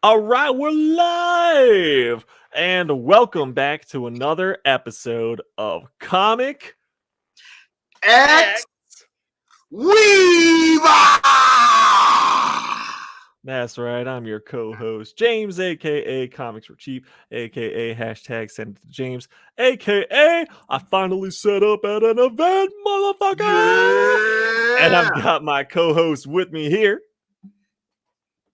All right, we're live, and welcome back to another episode of Comic X X. Weaver. That's right, I'm your co-host, James, aka Comics for Cheap, aka hashtag send it to James, aka I finally set up at an event, motherfucker! And I've got my co-host with me here.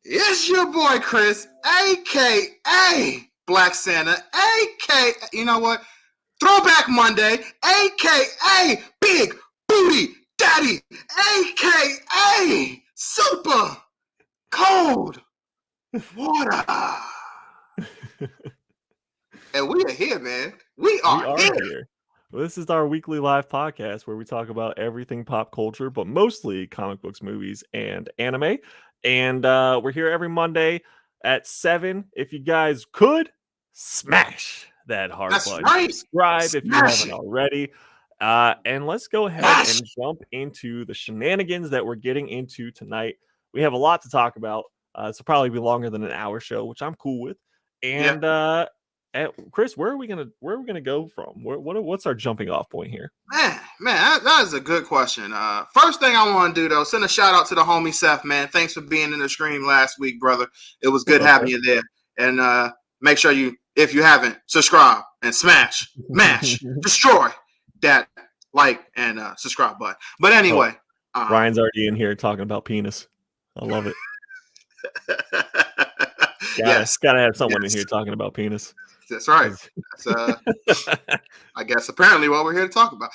It's your boy Chris, aka Black Santa, aka you know what? Throwback Monday, aka Big Booty Daddy, aka Super Cold Water. And we are here, man. We are here. This is our weekly live podcast where we talk about everything pop culture, but mostly comic books, movies, and anime. And we're here every Monday at 7. If you guys could, smash that heart button. Right. Subscribe if you haven't already. And let's go ahead and jump into the shenanigans that we're getting into tonight. We have a lot to talk about. This will probably be longer than an hour show, which I'm cool with. And Chris, where are we gonna go from? What's our jumping off point here? Man, that is a good question. First thing I want to do though, send a shout out to the homie Seth, man. Thanks for being in the stream last week, brother. It was good having you there. And make sure you, if you haven't, subscribe and smash, destroy that like and subscribe button. But anyway, Ryan's already in here talking about penis. I love it. Gotta have someone in here talking about penis. That's right. That's I guess apparently what we're here to talk about.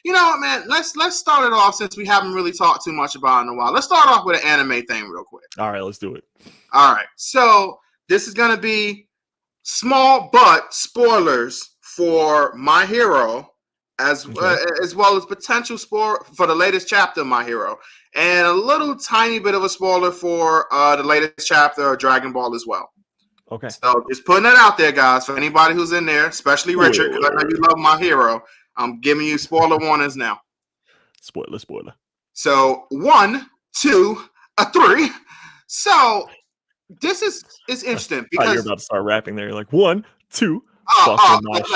You know what, man? Let's start it off since we haven't really talked too much about it in a while. Let's start off with an anime thing real quick. All right, let's do it. All right. So this is gonna be small but spoilers for My Hero, as well as potential spoiler for the latest chapter of My Hero, and a little tiny bit of a spoiler for the latest chapter of Dragon Ball as well. Okay. So just putting it out there, guys, for anybody who's in there, especially Richard, because I know you love My Hero. I'm giving you spoiler warnings now. Spoiler. So 1, 2, 3. So this is interesting because you're about to start rapping there. You're like 1, 2. No, don't worry about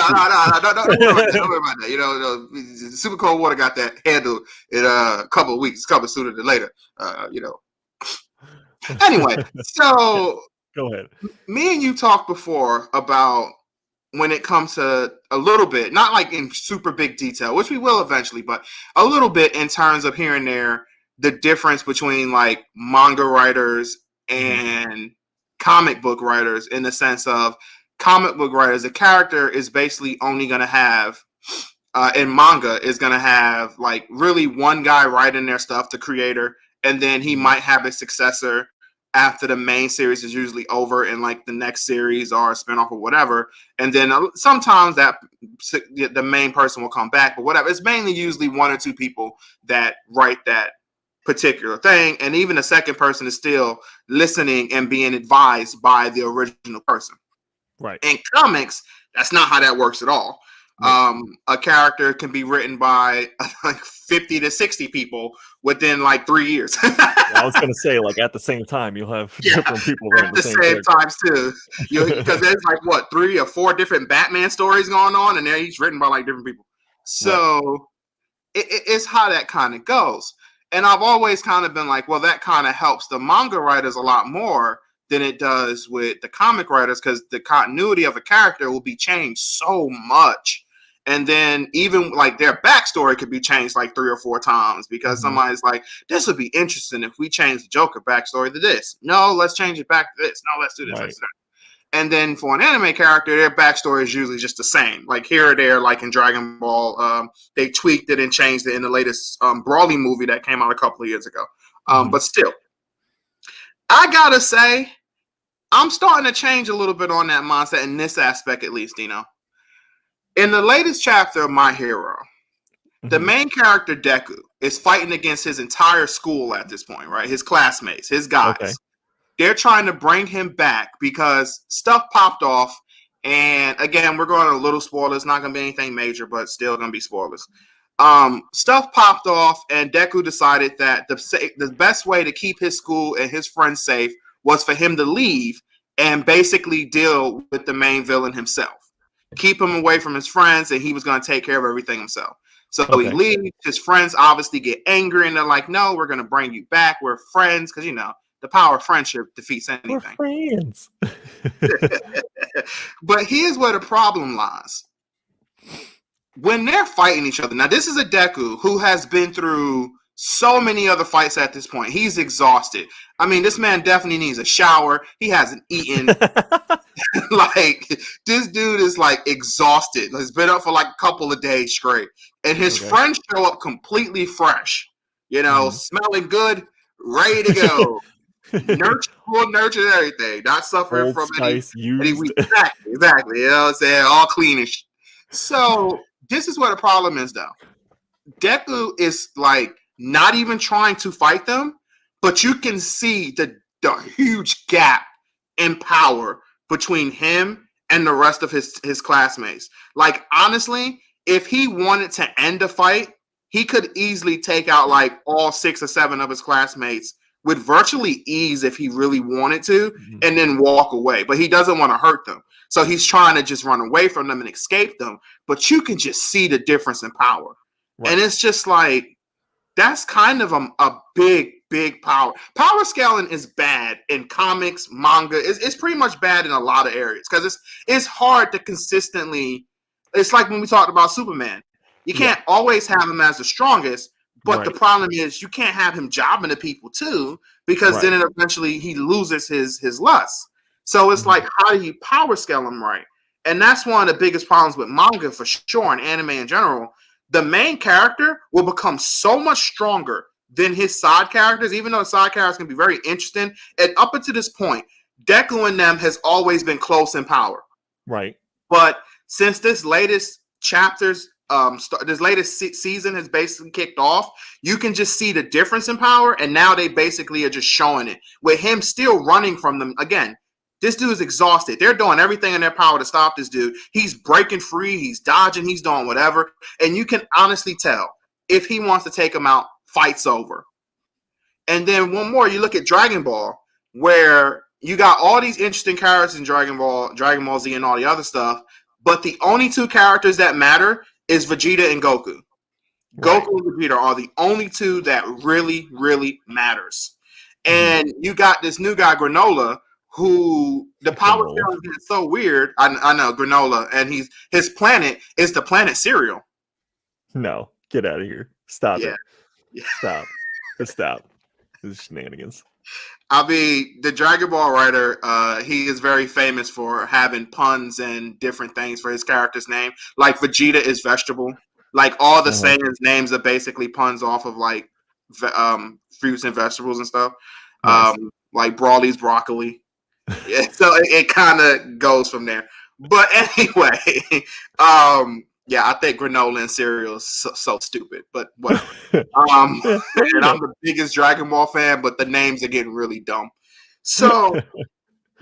that. You know, Super Cold Water got that handled in a couple of weeks, sooner than later. Anyway, so go ahead. Me and you talked before about when it comes to a little bit, not like in super big detail, which we will eventually, but a little bit in terms of here and there, the difference between like manga writers and comic book writers, in the sense of comic book writers, the character is basically only going to have, in manga, is going to have like really one guy writing their stuff, the creator, and then he might have a successor after the main series is usually over in like the next series or a spinoff or whatever. And then sometimes that the main person will come back, but whatever. It's mainly usually 1 or 2 people that write that particular thing. And even the second person is still listening and being advised by the original person. Right. In comics, that's not how that works at all. Right. A character can be written by like 50 to 60 people within like 3 years. I was going to say, like, at the same time, you'll have different people at the same times too. Because there's like 3 or 4 different Batman stories going on, and they're each written by like different people. So it's how that kind of goes. And I've always kind of been like, well, that kind of helps the manga writers a lot more than it does with the comic writers, because the continuity of a character will be changed so much. And then even like their backstory could be changed like 3 or 4 times, because somebody's like, this would be interesting if we change the Joker backstory to this. No, let's change it back to this. No, let's do this. Right. Let's do that. And then for an anime character, their backstory is usually just the same. Like here or there, like in Dragon Ball, they tweaked it and changed it in the latest Brawly movie that came out a couple of years ago. But still, I gotta say, I'm starting to change a little bit on that mindset in this aspect, at least, Dino. In the latest chapter of My Hero, the main character, Deku, is fighting against his entire school at this point, right? His classmates, his guys. Okay. They're trying to bring him back because stuff popped off. And again, we're going to a little spoilers. Not going to be anything major, but still going to be spoilers. stuff popped off, and Deku decided that the best way to keep his school and his friends safe was for him to leave and basically deal with the main villain himself. Keep him away from his friends, and he was going to take care of everything himself. So he leaves. His friends obviously get angry, and they're like, "No, we're going to bring you back. We're friends," because the power of friendship defeats anything. We're friends. But here's where the problem lies. When they're fighting each other, now this is a Deku who has been through so many other fights at this point. He's exhausted. I mean, this man definitely needs a shower. He hasn't eaten. Like, this dude is like exhausted. He's been up for like a couple of days straight. And his friends show up completely fresh, smelling good, ready to go. Nurtured and everything. Not suffering Old from Spice any weak. Exactly. You know what I'm saying? All cleanish. So this is where the problem is, though. Deku is like not even trying to fight them, but you can see the huge gap in power between him and the rest of his classmates. Like, honestly, if he wanted to end the fight, he could easily take out like all 6 or 7 of his classmates with virtually ease if he really wanted to, and then walk away. But he doesn't want to hurt them. So he's trying to just run away from them and escape them. But you can just see the difference in power. Right. And it's just like, that's kind of a big power. Power scaling is bad in comics, manga. It's pretty much bad in a lot of areas because it's hard to consistently. It's like when we talked about Superman. You can't always have him as the strongest, but the problem is you can't have him jobbing to people too, because then eventually he loses his lust. So it's like, how do you power scale him right? And that's one of the biggest problems with manga for sure, and anime in general. The main character will become so much stronger than his side characters, even though the side characters can be very interesting. And up until this point, Deku and them has always been close in power. Right. But since this latest this latest season has basically kicked off, you can just see the difference in power. And now they basically are just showing it with him still running from them. Again, this dude is exhausted. They're doing everything in their power to stop this dude. He's breaking free. He's dodging. He's doing whatever. And you can honestly tell if he wants to take him out, fight's over. And then one more, you look at Dragon Ball, where you got all these interesting characters in Dragon Ball Z and all the other stuff. But the only 2 characters that matter is Vegeta and Goku. Right. Goku and Vegeta are the only 2 that really, really matters. And you got this new guy, Granola, who the power scale is so weird. I know, Granola, and his planet is the planet Cereal. No, get out of here. Stop it. Yeah. Stop. Stop. This is shenanigans. I mean, the Dragon Ball writer, he is very famous for having puns and different things for his character's name. Like Vegeta is vegetable. Like all the Saiyans' names are basically puns off of like fruits and vegetables and stuff. Nice. Like Brawly's broccoli. Yeah, so it kind of goes from there. But anyway, I think granola and cereal is so stupid, but whatever. And I'm the biggest Dragon Ball fan, but the names are getting really dumb. So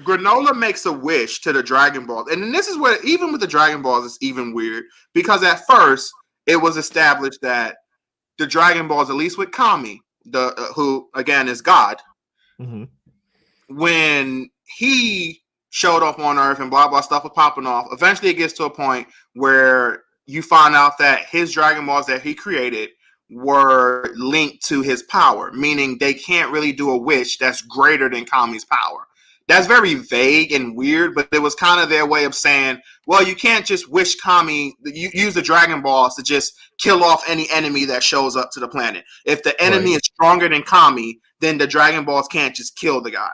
Granola makes a wish to the Dragon Balls. And then this is where, even with the Dragon Balls, it's even weird. Because at first, it was established that the Dragon Balls, at least with Kami, who, again, is God, when he showed up on Earth and blah, blah, stuff was popping off, eventually it gets to a point where you find out that his Dragon Balls that he created were linked to his power, meaning they can't really do a wish that's greater than Kami's power. That's very vague and weird, but it was kind of their way of saying, well, you can't just wish Kami, use the Dragon Balls to just kill off any enemy that shows up to the planet. If the enemy is stronger than Kami, then the Dragon Balls can't just kill the guy.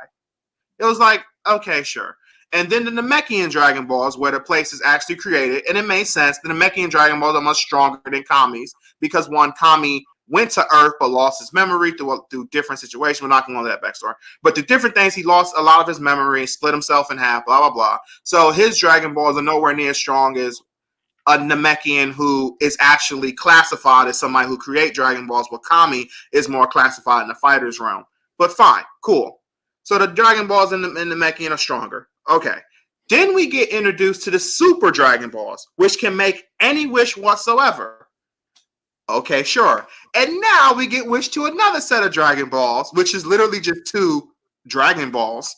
It was like, okay, sure. And then the Namekian Dragon Balls, where the place is actually created, and it made sense. The Namekian Dragon Balls are much stronger than Kami's because one, Kami went to Earth but lost his memory through different situations. We're not going to go into that backstory. But the different things, he lost a lot of his memory, split himself in half, blah, blah, blah. So his Dragon Balls are nowhere near as strong as a Namekian who is actually classified as somebody who create Dragon Balls, but Kami is more classified in the fighter's realm. But fine, cool. So the Dragon Balls and the Namekian are stronger. Okay. Then we get introduced to the Super Dragon Balls, which can make any wish whatsoever. Okay, sure. And now we get wished to another set of Dragon Balls, which is literally just 2 Dragon Balls.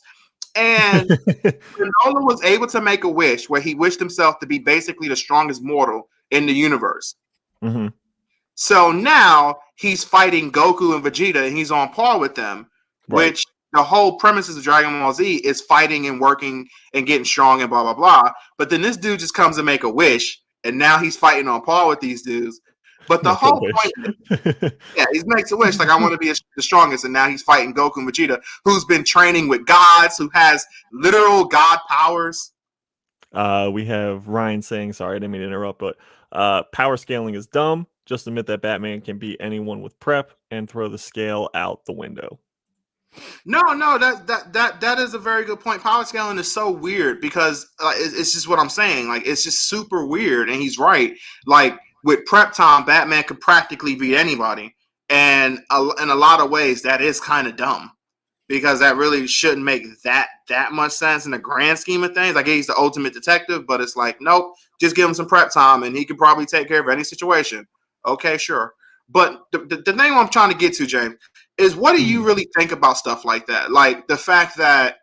And Granola was able to make a wish where he wished himself to be basically the strongest mortal in the universe. Mm-hmm. So now he's fighting Goku and Vegeta, and he's on par with them, Right. which the whole premises of Dragon Ball Z is fighting and working and getting strong and blah, blah, blah. But then this dude just comes to make a wish, and now he's fighting on par with these dudes. But the Make a whole wish. point, yeah, he makes a wish, like, I want to be the strongest, and now he's fighting Goku and Vegeta, who's been training with gods, who has literal god powers. We have Ryan saying, sorry, I didn't mean to interrupt, but power scaling is dumb. Just admit that Batman can beat anyone with prep and throw the scale out the window. No, that is a very good point. Power scaling is so weird because it's just what I'm saying. Like, it's just super weird, and he's right. Like, with prep time, Batman could practically beat anybody, and in a lot of ways, that is kind of dumb because that really shouldn't make that much sense in the grand scheme of things. Like, he's the ultimate detective, but it's like, nope, just give him some prep time, and he can probably take care of any situation. Okay, sure. But the thing I'm trying to get to, James, is what do you really think about stuff like that? Like the fact that,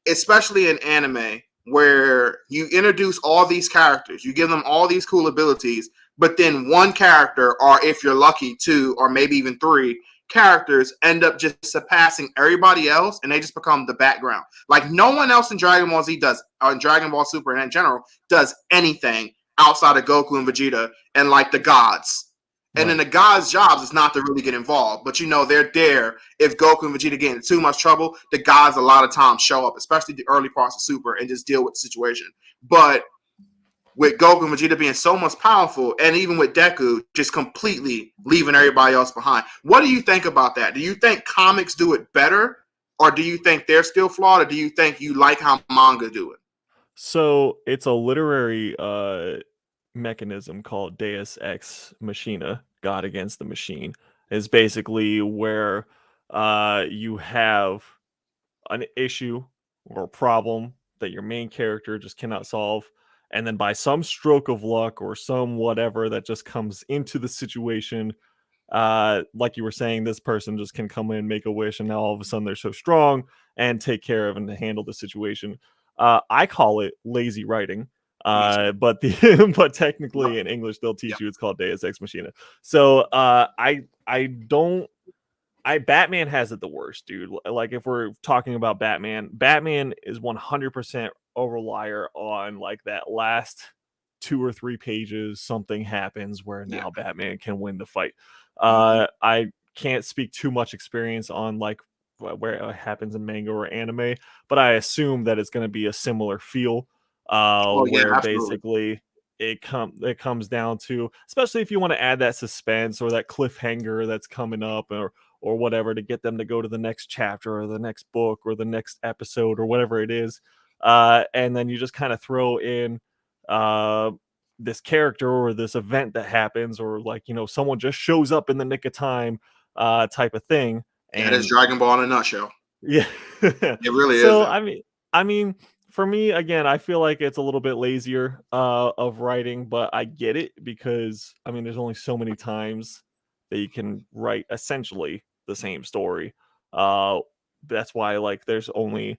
especially in anime, where you introduce all these characters, you give them all these cool abilities, but then one character, or if you're lucky, 2 or maybe even 3 characters end up just surpassing everybody else, and they just become the background. Like, no one else in Dragon Ball Z does, or in Dragon Ball Super and in general, does anything outside of Goku and Vegeta and like the gods. And then the gods' jobs is not to really get involved. But, they're there. If Goku and Vegeta get into too much trouble, the gods a lot of times show up, especially the early parts of Super, and just deal with the situation. But with Goku and Vegeta being so much powerful, and even with Deku just completely leaving everybody else behind, what do you think about that? Do you think comics do it better? Or do you think they're still flawed? Or do you think you like how manga do it? So it's a literary mechanism called Deus Ex Machina, God against the machine, is basically where you have an issue or a problem that your main character just cannot solve, and then by some stroke of luck or some whatever that just comes into the situation, like you were saying, this person just can come in, make a wish, and now all of a sudden they're so strong and take care of and handle the situation. I call it lazy writing. But but technically in English they'll teach you it's called Deus Ex Machina. So Batman has it the worst, dude. Like, if we're talking about Batman is 100% a relier on like that last 2 or 3 pages. Something happens where now Batman can win the fight. I can't speak too much experience on like where it happens in manga or anime, but I assume that it's going to be a similar feel. Where basically it comes down to, especially if you want to add that suspense or that cliffhanger that's coming up, or whatever, to get them to go to the next chapter or the next book or the next episode or whatever it is. And then you just kind of throw in this character or this event that happens, or like, someone just shows up in the nick of time type of thing. And that is Dragon Ball in a nutshell. Yeah. It really is. So, I mean, for me, again, I feel like it's a little bit lazier of writing, but I get it because, there's only so many times that you can write essentially the same story. That's why, like, there's only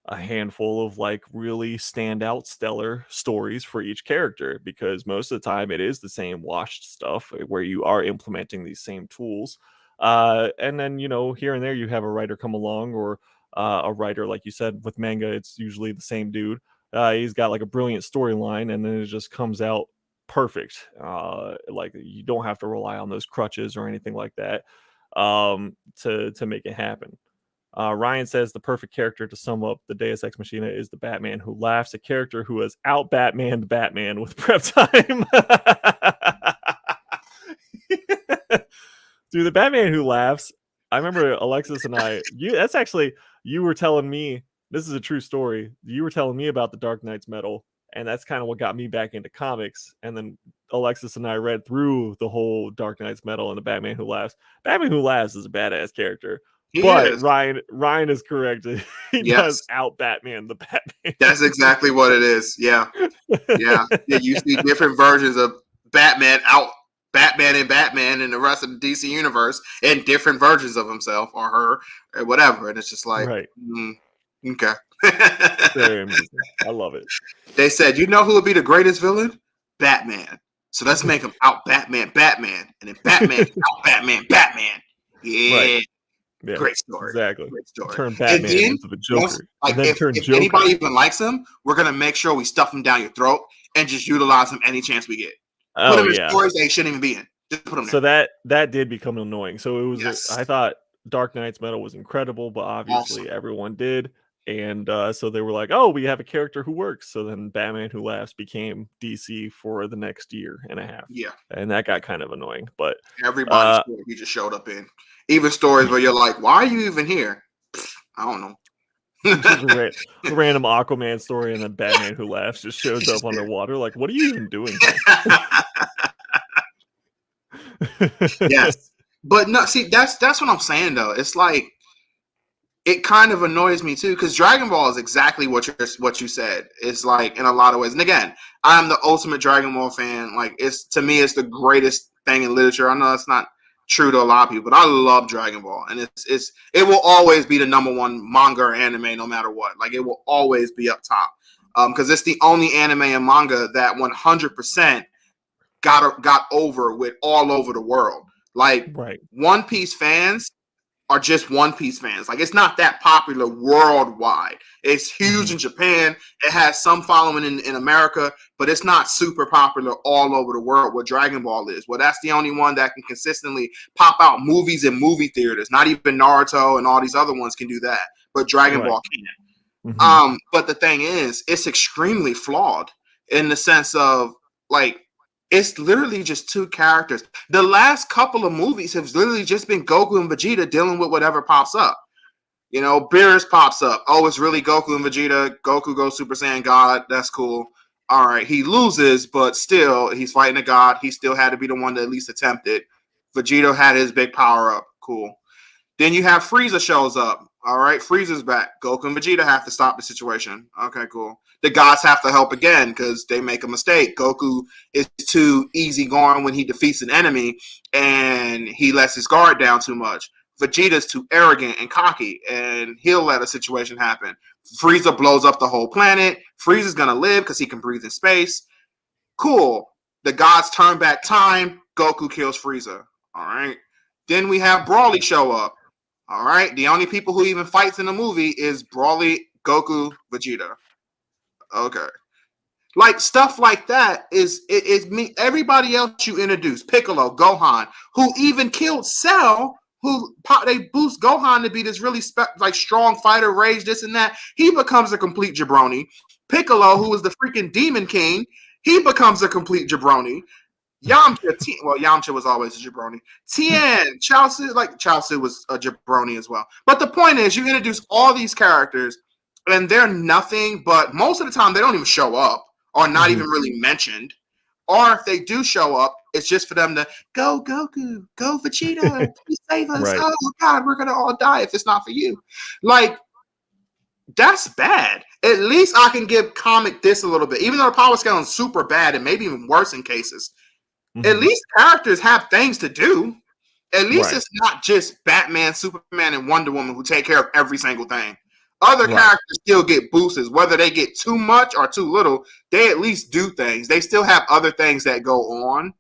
a handful of like really standout stellar stories for each character, because most of the time it is the same washed stuff where you are implementing these same tools. And then, here and there you have a writer come along, or a writer, like you said, with manga, it's usually the same dude. He's got like a brilliant storyline, and then it just comes out perfect. Like, you don't have to rely on those crutches or anything like that to make it happen. Ryan says the perfect character to sum up the Deus Ex Machina is the Batman who laughs, a character who has out Batmaned Batman with prep time. Dude, the Batman who laughs. I remember Alexis and I, you were telling me, this is a true story. You were telling me about the Dark Knight's Metal, and that's kind of what got me back into comics. And then Alexis and I read through the whole Dark Knight's Metal and the Batman Who Laughs. Batman Who Laughs is a badass character. But Ryan is correct. He does out Batman the Batman. That's exactly what it is. Yeah. You see different versions of Batman out Batman and the rest of the DC universe in different versions of himself or her or whatever. And it's just like, Right. Okay. Very amusing. I love it. They said, you know who would be the greatest villain? Batman. So let's make him out Batman, and then Batman out Batman. Yeah. Right. Yeah. Great story. Exactly. Great story. Turn Batman into the Joker. Like, and then turn if Joker. anybody even likes him, we're gonna make sure we stuff him down your throat and just utilize him any chance we get. Put him in stories they shouldn't even be in. Just put him there. So that did become annoying. So it was I thought Dark Knight's Metal was incredible, but obviously everyone did. And so they were like, oh, we have a character who works. So then Batman Who Laughs became DC for the next year and a half. Yeah. And that got kind of annoying. But everybody's story he just showed up in. Even stories where you're like, why are you even here? I don't know. a random Aquaman story, and then Batman Who Laughs just shows up underwater. Like, what are you even doing here? Yes. But no, see, that's what I'm saying though. It's like, it kind of annoys me too, because Dragon Ball is exactly what you said. It's like, in a lot of ways. And again, I'm the ultimate Dragon Ball fan. Like, to me, it's the greatest thing in literature. I know that's not true to a lot of people, but I love Dragon Ball, and it will always be the #1 manga or anime, no matter what. Like, it will always be up top, because it's the only anime and manga that 100% got over with all over the world. Like, One Piece fans are just One Piece fans. Like, it's not that popular worldwide. It's huge in Japan. It has some following in America, but it's not super popular all over the world what Dragon Ball is. Well, that's the only one that can consistently pop out movies in movie theaters. Not even Naruto and all these other ones can do that, but Dragon Ball can. But the thing is, it's extremely flawed in the sense of, like, it's literally just two characters. The last couple of movies have literally just been Goku and Vegeta dealing with whatever pops up. You know, Beerus pops up. Oh, it's really Goku and Vegeta. Goku goes Super Saiyan God. That's cool. All right, he loses, but still, he's fighting a god. He still had to be the one that at least attempted. Vegeta had his big power up. Cool. Then you have Frieza shows up. All right, Frieza's back. Goku and Vegeta have to stop the situation. Okay, cool. The gods have to help again because they make a mistake. Goku is too easygoing when he defeats an enemy, and he lets his guard down too much. Vegeta's too arrogant and cocky, and he'll let a situation happen. Frieza blows up the whole planet. Frieza's going to live because he can breathe in space. Cool. The gods turn back time. Goku kills Frieza. All right. Then we have Broly show up. All right. The only people who even fights in the movie is Broly, Goku, Vegeta. Okay. Like, stuff like that is me. Everybody else you introduce, Piccolo, Gohan, who even killed Cell, they boost Gohan to be this really strong fighter, rage, this and that. He becomes a complete jabroni. Piccolo, who was the freaking Demon King, he becomes a complete jabroni. Yamcha was always a jabroni. Tien, Chaozu was a jabroni as well. But the point is, you introduce all these characters, and they're nothing but, most of the time, they don't even show up or not even really mentioned. Or if they do show up, it's just for them to go Goku, go Vegeta, please save us. Right. Oh God, we're gonna all die if it's not for you. Like, that's bad. At least I can give comic this a little bit, even though the power scale is super bad and maybe even worse in cases. At least characters have things to do. At least it's not just Batman, Superman, and Wonder Woman who take care of every single thing. Other characters still get boosts, whether they get too much or too little. They at least do things. They still have other things that go on.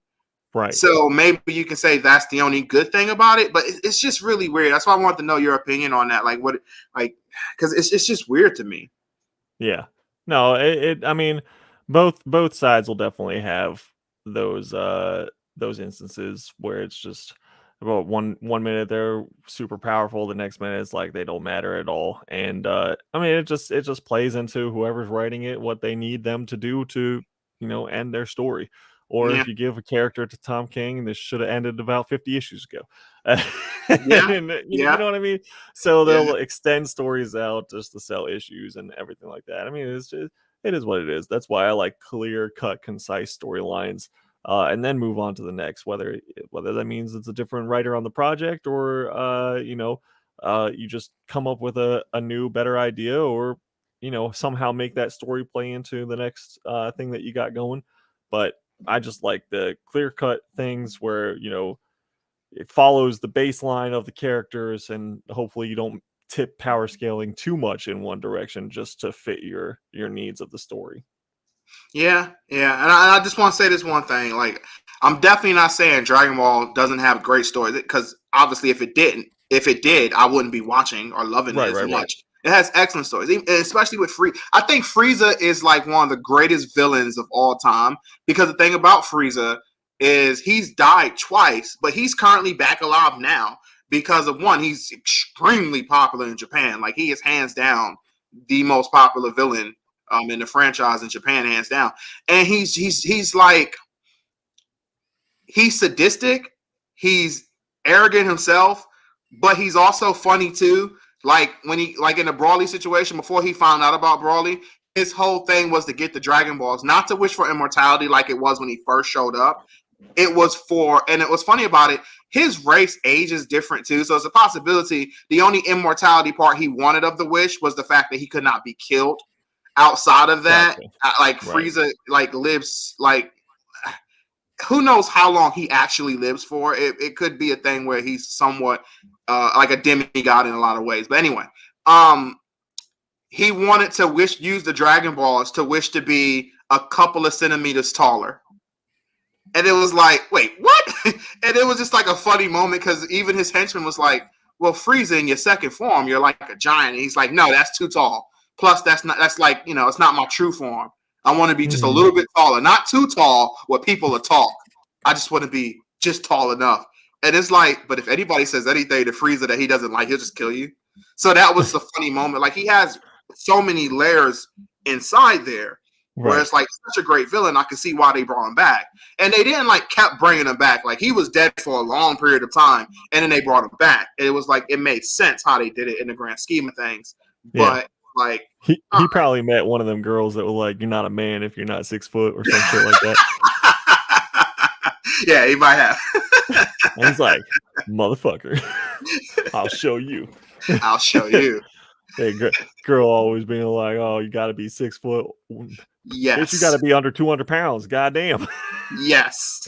Right. So maybe you can say that's the only good thing about it, but it's just really weird. That's why I want to know your opinion on that. Like, because it's just weird to me. Yeah. No, I mean, both sides will definitely have those instances where it's just about one minute they're super powerful, the next minute it's like they don't matter at all. And I mean, it just plays into whoever's writing it what they need them to do to, end their story. Or if you give a character to Tom King, this should have ended about 50 issues ago. You know what I mean? So they'll extend stories out just to sell issues and everything like that. I mean, it is what it is. That's why I like clear-cut, concise storylines, and then move on to the next. Whether that means it's a different writer on the project, or you just come up with a new, better idea, or somehow make that story play into the next thing that you got going. But I just like the clear cut things where it follows the baseline of the characters, and hopefully you don't tip power scaling too much in one direction just to fit your needs of the story. Yeah, yeah, and I just want to say this one thing. Like, I'm definitely not saying Dragon Ball doesn't have great stories, because obviously, if it did, I wouldn't be watching or loving it as much. It has excellent stories, especially with Frieza. I think Frieza is like one of the greatest villains of all time, because the thing about Frieza is he's died twice, but he's currently back alive now because of one, he's extremely popular in Japan. Like, he is hands down the most popular villain in the franchise in Japan, hands down. And he's like, he's sadistic, he's arrogant himself, but he's also funny too. Like, when he, like in the Broly situation, before he found out about Broly, his whole thing was to get the Dragon Balls, not to wish for immortality like it was when he first showed up. It was for, and it was funny about it, his race age is different too, so it's a possibility the only immortality part he wanted of the wish was the fact that he could not be killed. Outside of that, like Frieza, like lives, like, who knows how long he actually lives for. It could be a thing where he's somewhat like a demigod in a lot of ways. But anyway, he wanted to use the Dragon Balls to wish to be a couple of centimeters taller. And it was like, wait, what? And it was just like a funny moment, because even his henchman was like, well, Frieza, in your second form, you're like a giant. And he's like, no, that's too tall. Plus, that's like, it's not my true form. I want to be just a little bit taller, not too tall where people are tall. I just want to be just tall enough. And it's like, but if anybody says anything to Frieza that he doesn't like, he'll just kill you. So that was a funny moment. Like, he has so many layers inside there, where it's like such a great villain. I can see why they brought him back. And they didn't like kept bringing him back. Like, he was dead for a long period of time, and then they brought him back. It was like, it made sense how they did it in the grand scheme of things. But like, he probably met one of them girls that were like, you're not a man if you're not 6 foot or some shit like that. Yeah, he might have. And he's like, motherfucker, I'll show you. I'll show you. Hey, girl always being like, oh, you got to be 6 foot. Yes. Bitch, you got to be under 200 pounds. Goddamn. Yes.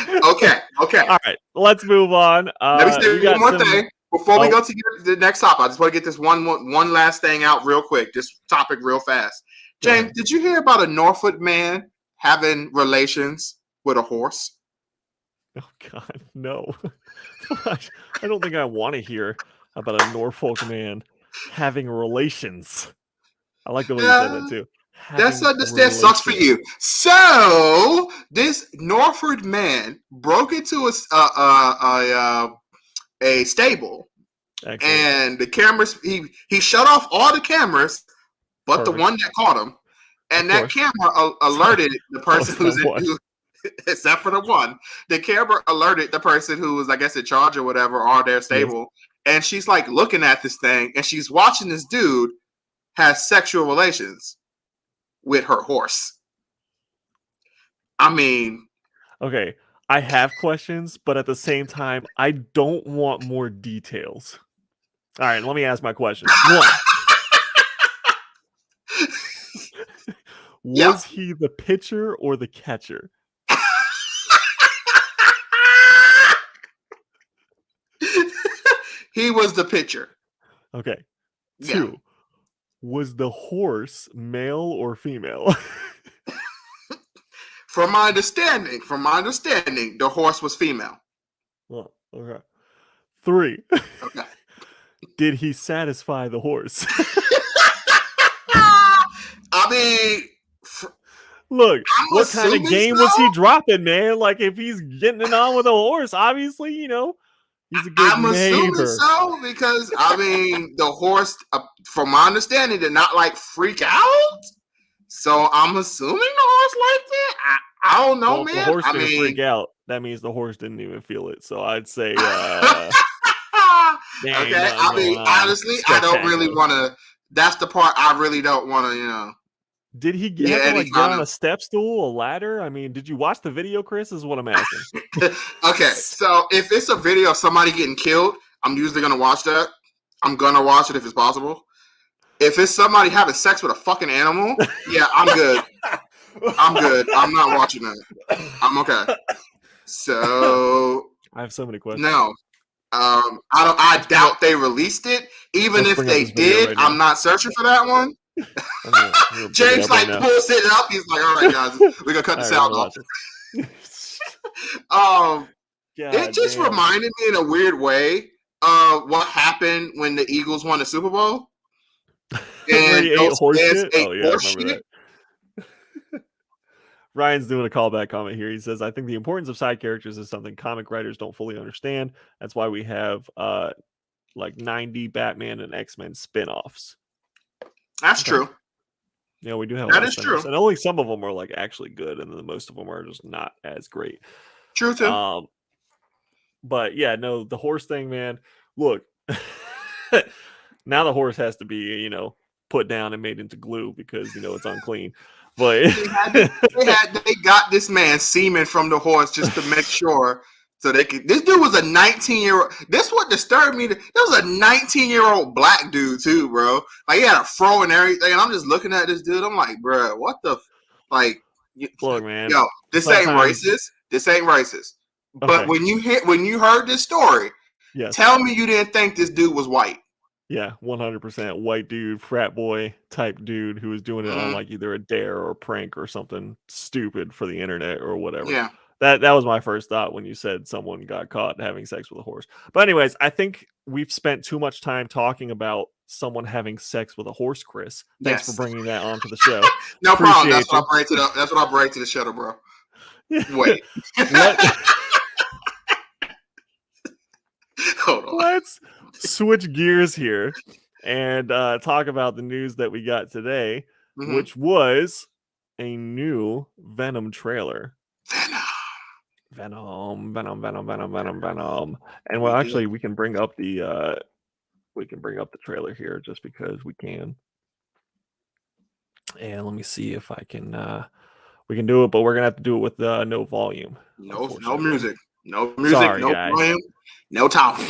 Okay. All right, let's move on. Let me say one more thing. Before we go to the next topic, I just want to get this one last thing out real quick. This topic real fast. James, did you hear about a Norfolk man having relations with a horse? Oh, God, no. I don't think I want to hear about a Norfolk man having relations. I like the way you said that, too. That sucks for you. So, this Norfolk man broke into a stable. Excellent. And the cameras, he shut off all the cameras but the one that caught him, and that camera alerted the person who except for the one, the camera alerted the person who was, I guess, in charge or whatever, or their stable. And she's like looking at this thing, and she's watching this dude has sexual relations with her horse. I mean, okay, I have questions, but at the same time, I don't want more details. All right, let me ask my question. One, was he the pitcher or the catcher? He was the pitcher. Okay. Two, was the horse male or female? From my understanding, the horse was female. Well, okay. Three. Okay. Did he satisfy the horse? I mean, look, what kind of game was he dropping, man? Like, if he's getting it on with a horse, obviously, you know, he's a good neighbor. Assuming so, because, I mean, the horse, from my understanding, did not, like, freak out. So I'm assuming the horse liked it. I don't know, man. If the horse didn't freak out, that means the horse didn't even feel it. So I'd say, okay. I mean, honestly, I don't really want to. That's the part I really don't want to, you know. Did he get on a step stool, a ladder? I mean, did you watch the video, Chris? Is what I'm asking. Okay, so if it's a video of somebody getting killed, I'm usually going to watch that. I'm going to watch it if it's possible. If it's somebody having sex with a fucking animal, yeah, I'm good. I'm good. I'm not watching that. I'm okay. So I have so many questions. no. I doubt they released it. Even if they did, right, I'm not searching for that one. James like pulls it up. He's like, "All right, guys, we're gonna cut the sound off." It just reminded me in a weird way of what happened when the Eagles won the Super Bowl. And those fans ate horse shit. Ryan's doing a callback comment here. He says, I think the importance of side characters is something comic writers don't fully understand. That's why we have like 90 Batman and X-Men spin-offs. That's true. You know, we do have that is true. And only some of them are like actually good, and then most of them are just not as great. True too. But yeah, no, the horse thing, man. Look, now the horse has to be, you know, put down and made into glue because, you know, it's unclean. But they got this man semen from the horse just to make sure so they could. This dude was a 19-year-old. This what disturbed me. There was a 19-year-old black dude too, bro. Like he had a fro and everything. And I'm just looking at this dude. I'm like, bro, what the like? Look, man. Yo, this ain't racist. This ain't racist. Okay. But when you heard this story, tell me you didn't think this dude was white. Yeah, 100% white dude, frat boy type dude who was doing it on like either a dare or a prank or something stupid for the internet or whatever. Yeah. That was my first thought when you said someone got caught having sex with a horse. But anyways, I think we've spent too much time talking about someone having sex with a horse, Chris. Thanks for bringing that onto the show. No problem. That's what I bring to the show, bro. Wait. Hold on. Let's switch gears here and talk about the news that we got today, which was a new Venom trailer. Venom. And well, actually, we can bring up the trailer here just because we can. And let me see if I can. We can do it, but we're gonna have to do it with no volume. No music. No music. Sorry, no guys. Volume. No talking.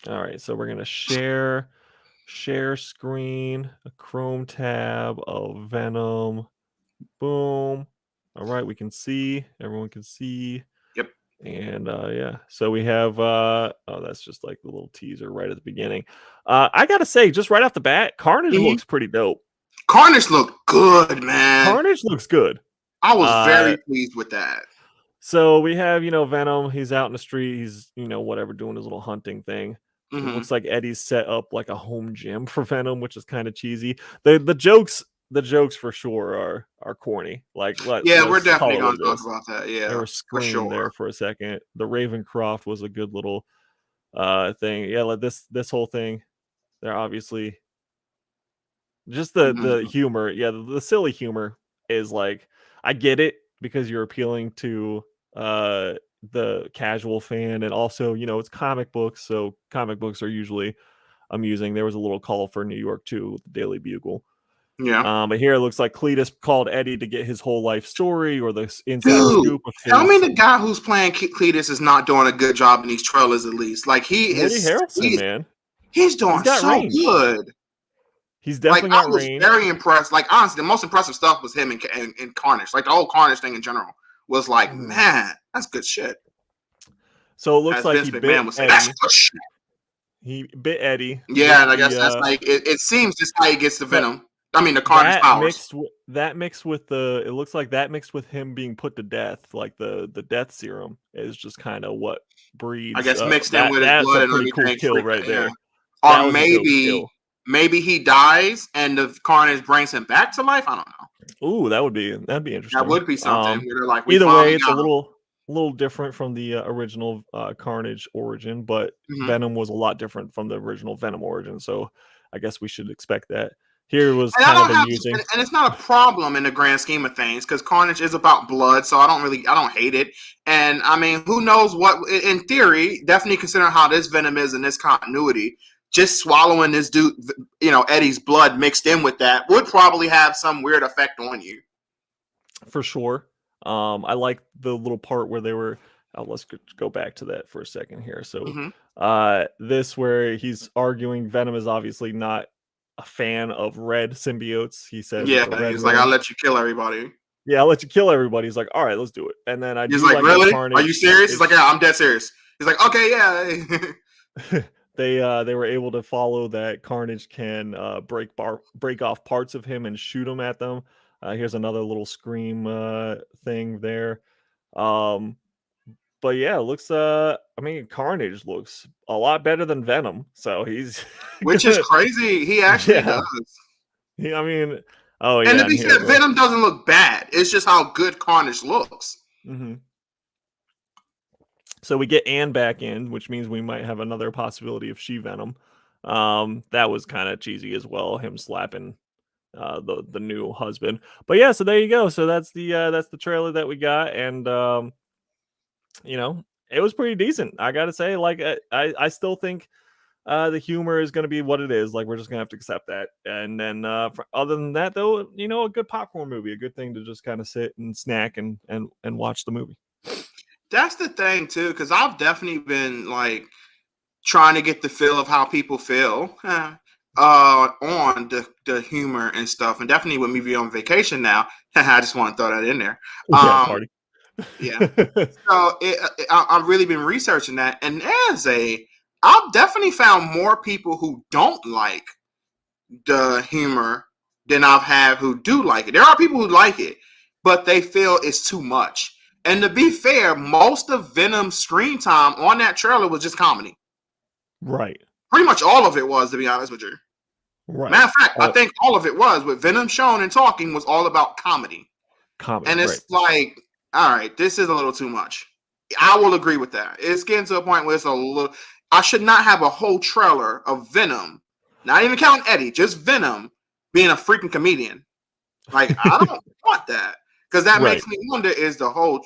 All right, so we're gonna share screen, a Chrome tab of Venom. Boom. All right, we can see. Everyone can see. Yep. And yeah, so we have. Oh, that's just like the little teaser right at the beginning. I gotta say, just right off the bat, Carnage looks pretty dope. Carnage looked good, man. Carnage looks good. I was very pleased with that. So we have, you know, Venom. He's out in the street. He's, you know, whatever, doing his little hunting thing. It looks like Eddie's set up like a home gym for Venom, which is kind of cheesy. The jokes for sure are corny. Like, we're definitely gonna talk about that. Yeah, they were screaming there for a second. The Ravencroft was a good little thing. Yeah, like this whole thing. They're obviously just the humor. Yeah, the silly humor is like, I get it because you're appealing to the casual fan, and also, you know, it's comic books, so comic books are usually amusing. There was a little call for New York too with the Daily Bugle. Yeah. But here it looks like Cletus called Eddie to get his whole life story or the inside scoop of his. Tell me the guy who's playing Cletus is not doing a good job in these trailers, at least. Like Woody Harrelson, man. He's doing so good. He's definitely got range. I was very impressed. Like, honestly, the most impressive stuff was him in Carnage. Like, the whole Carnage thing in general was like, man, that's good shit. So it looks like he bit Eddie. That's good shit. He bit Eddie. Yeah, and I guess that's like, it seems just how he gets the Venom. I mean, the Carnage powers. Mixed with the, it looks like that mixed with him being put to death, like the death serum is just kind of what breeds. I guess mixed in with his blood and everything. Cool kill right there. Or maybe he dies and the Carnage brings him back to life. I don't know. Ooh, that'd be interesting. That would be something. Where they're like, either way, it's a little different from the original Carnage origin, but Venom was a lot different from the original Venom origin. So I guess we should expect that. Here was kind of amusing, and it's not a problem in the grand scheme of things because Carnage is about blood, so I don't hate it. And I mean, who knows what? In theory, definitely considering how this Venom is in this continuity, just swallowing this dude, you know, Eddie's blood mixed in with that would probably have some weird effect on you. For sure. I like the little part where they were. Let's go back to that for a second here. So, this where he's arguing Venom is obviously not a fan of red symbiotes. He says, he's like, I'll let you kill everybody. yeah, I'll let you kill everybody. He's like, all right, let's do it. And then I He's do like, like that really? Carnage. Are you serious? He's like, yeah, I'm dead serious. He's like, okay, yeah. They were able to follow that Carnage can break off parts of him and shoot them at them. Here's another little scream thing there. Um, but yeah, it looks I mean, Carnage looks a lot better than Venom, so he's Which is gonna, crazy. He actually yeah. does. I mean, oh And yeah, to and be here, fair, bro. Venom doesn't look bad. It's just how good Carnage looks. So we get Anne back in, which means we might have another possibility of She-Venom. That was kind of cheesy as well, him slapping the new husband. But yeah, so there you go. So that's the trailer that we got, and you know, it was pretty decent. I gotta say, like I still think the humor is gonna be what it is. Like we're just gonna have to accept that. And then other than that, though, you know, a good popcorn movie, a good thing to just kind of sit and snack and watch the movie. That's the thing too, because I've definitely been like trying to get the feel of how people feel on the humor and stuff, and definitely with me being on vacation now. I just want to throw that in there. Yeah, party. Yeah. So I've really been researching that, and I've definitely found more people who don't like the humor than I've had who do like it. There are people who like it, but they feel it's too much. And to be fair, most of Venom's screen time on that trailer was just comedy. Right. Pretty much all of it was, to be honest with you. Right. Matter of fact, I think all of it was with Venom showing and talking was all about comedy. And it's like, all right, this is a little too much. I will agree with that. It's getting to a point where it's a little. I should not have a whole trailer of Venom, not even counting Eddie, just Venom being a freaking comedian. Like, I don't want that. Because that makes me wonder, is the whole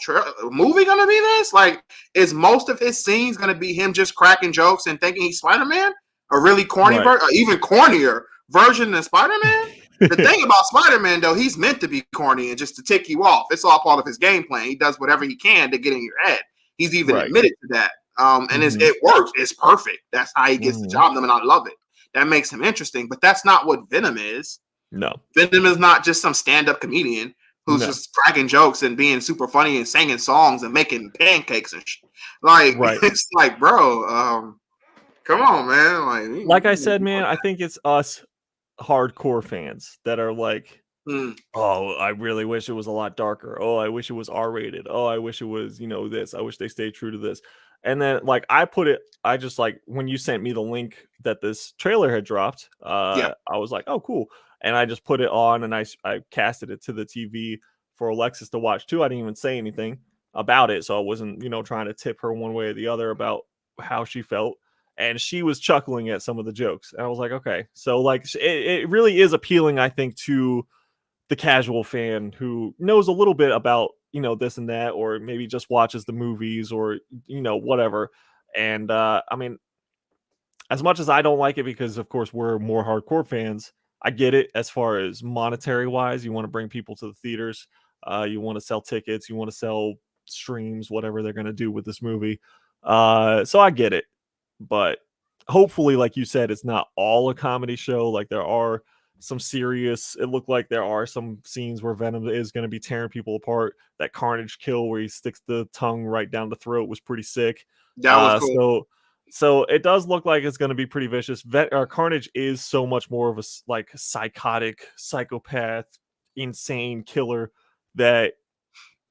movie going to be this? Like, is most of his scenes going to be him just cracking jokes and thinking he's Spider-Man? A really corny, even cornier version than Spider-Man? The thing about Spider-Man, though, he's meant to be corny and just to tick you off. It's all part of his game plan. He does whatever he can to get in your head. He's even admitted to that. And it works. It's perfect. That's how he gets the job done, and I love it. That makes him interesting. But that's not what Venom is. No. Venom is not just some stand-up comedian who's just cracking jokes and being super funny and singing songs and making pancakes and shit. Like, it's like, bro, come on, man. Like I said, man, I think it's us hardcore fans that are like, oh, I really wish it was a lot darker. Oh, I wish it was R-rated. Oh, I wish it was, you know, this. I wish they stayed true to this. And then, like, I just like, when you sent me the link that this trailer had dropped, I was like, oh, cool. And I just put it on and I casted it to the TV for Alexis to watch too. I didn't even say anything about it. So I wasn't, you know, trying to tip her one way or the other about how she felt. And she was chuckling at some of the jokes. And I was like, okay. So like, it really is appealing, I think, to the casual fan who knows a little bit about, you know, this and that, or maybe just watches the movies or, you know, whatever. And I mean, as much as I don't like it, because of course we're more hardcore fans, I get it as far as monetary wise. You want to bring people to the theaters. You want to sell tickets. You want to sell streams, whatever they're going to do with this movie. So I get it. But hopefully, like you said, it's not all a comedy show. Like there are some serious, it looked like there are some scenes where Venom is going to be tearing people apart. That Carnage kill where he sticks the tongue right down the throat was pretty sick. That was cool. So it does look like it's going to be pretty vicious. Carnage is so much more of a like psychotic, psychopath, insane killer that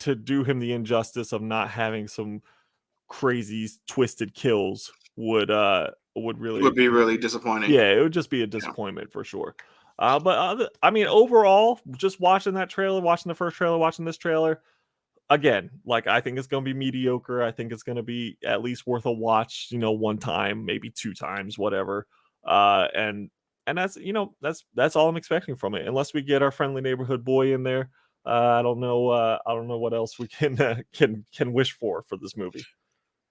to do him the injustice of not having some crazy twisted kills would be really disappointing. Yeah, it would just be a disappointment for sure. But I mean, overall, just watching that trailer, watching the first trailer, watching this trailer, again, like I think it's going to be mediocre. I think it's going to be at least worth a watch, you know, one time, maybe two times, whatever. And that's, you know, that's all I'm expecting from it, unless we get our friendly neighborhood boy in there. I don't know what else we can wish for this movie.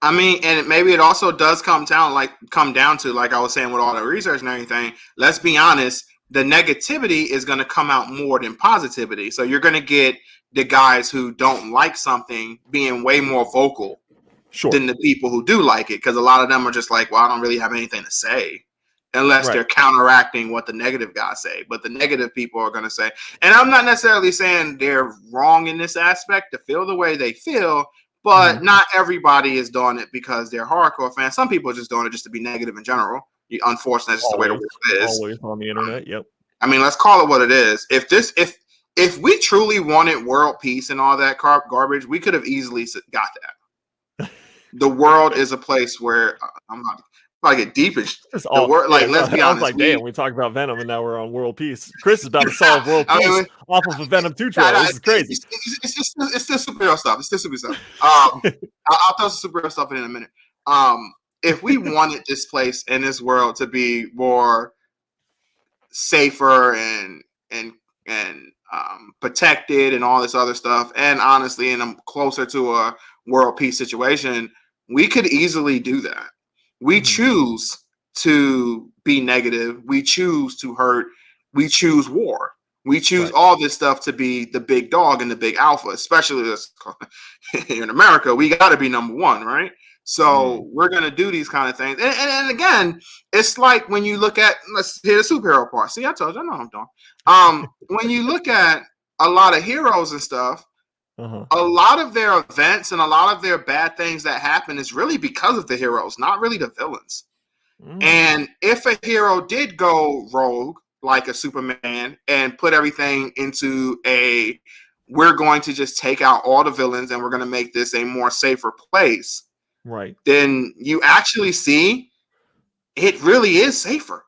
I mean, and maybe it also does come down to, like I was saying, with all the research and everything. Let's be honest, the negativity is going to come out more than positivity. So you're going to get the guys who don't like something being way more vocal than the people who do like it, because a lot of them are just like, well, I don't really have anything to say. unless they're counteracting what the negative guys say. But the negative people are going to say, and I'm not necessarily saying they're wrong in this aspect to feel the way they feel, but not everybody is doing it because they're hardcore fans. Some people are just doing it just to be negative in general. Unfortunately, that's just the way the world is. Always on the internet. Yep. I mean, let's call it what it is. If we truly wanted world peace and all that garbage, we could have easily got that. The world is a place where I'm not. I get deep in let's be honest. Like, damn, we talked about Venom and now we're on world peace. Chris is about to solve world peace off of a Venom 2 trailer. This is crazy. It's still superhero stuff. It's still superhero stuff. I'll throw some superhero stuff in a minute. If we wanted this place and this world to be more safer and protected and all this other stuff, and honestly, and I'm closer to a world peace situation, we could easily do that. We choose to be negative. We choose to hurt. We choose war. We choose all this stuff to be the big dog and the big alpha, especially in America. We got to be number one, right? So we're going to do these kind of things. And again, it's like when you look at, let's hit a superhero part. See, I told you, I know what I'm doing. When you look at a lot of heroes and stuff, a lot of their events and a lot of their bad things that happen is really because of the heroes, not really the villains. And if a hero did go rogue, like a Superman, and put everything into we're going to just take out all the villains and we're going to make this a more safer place, then you actually see it really is safer.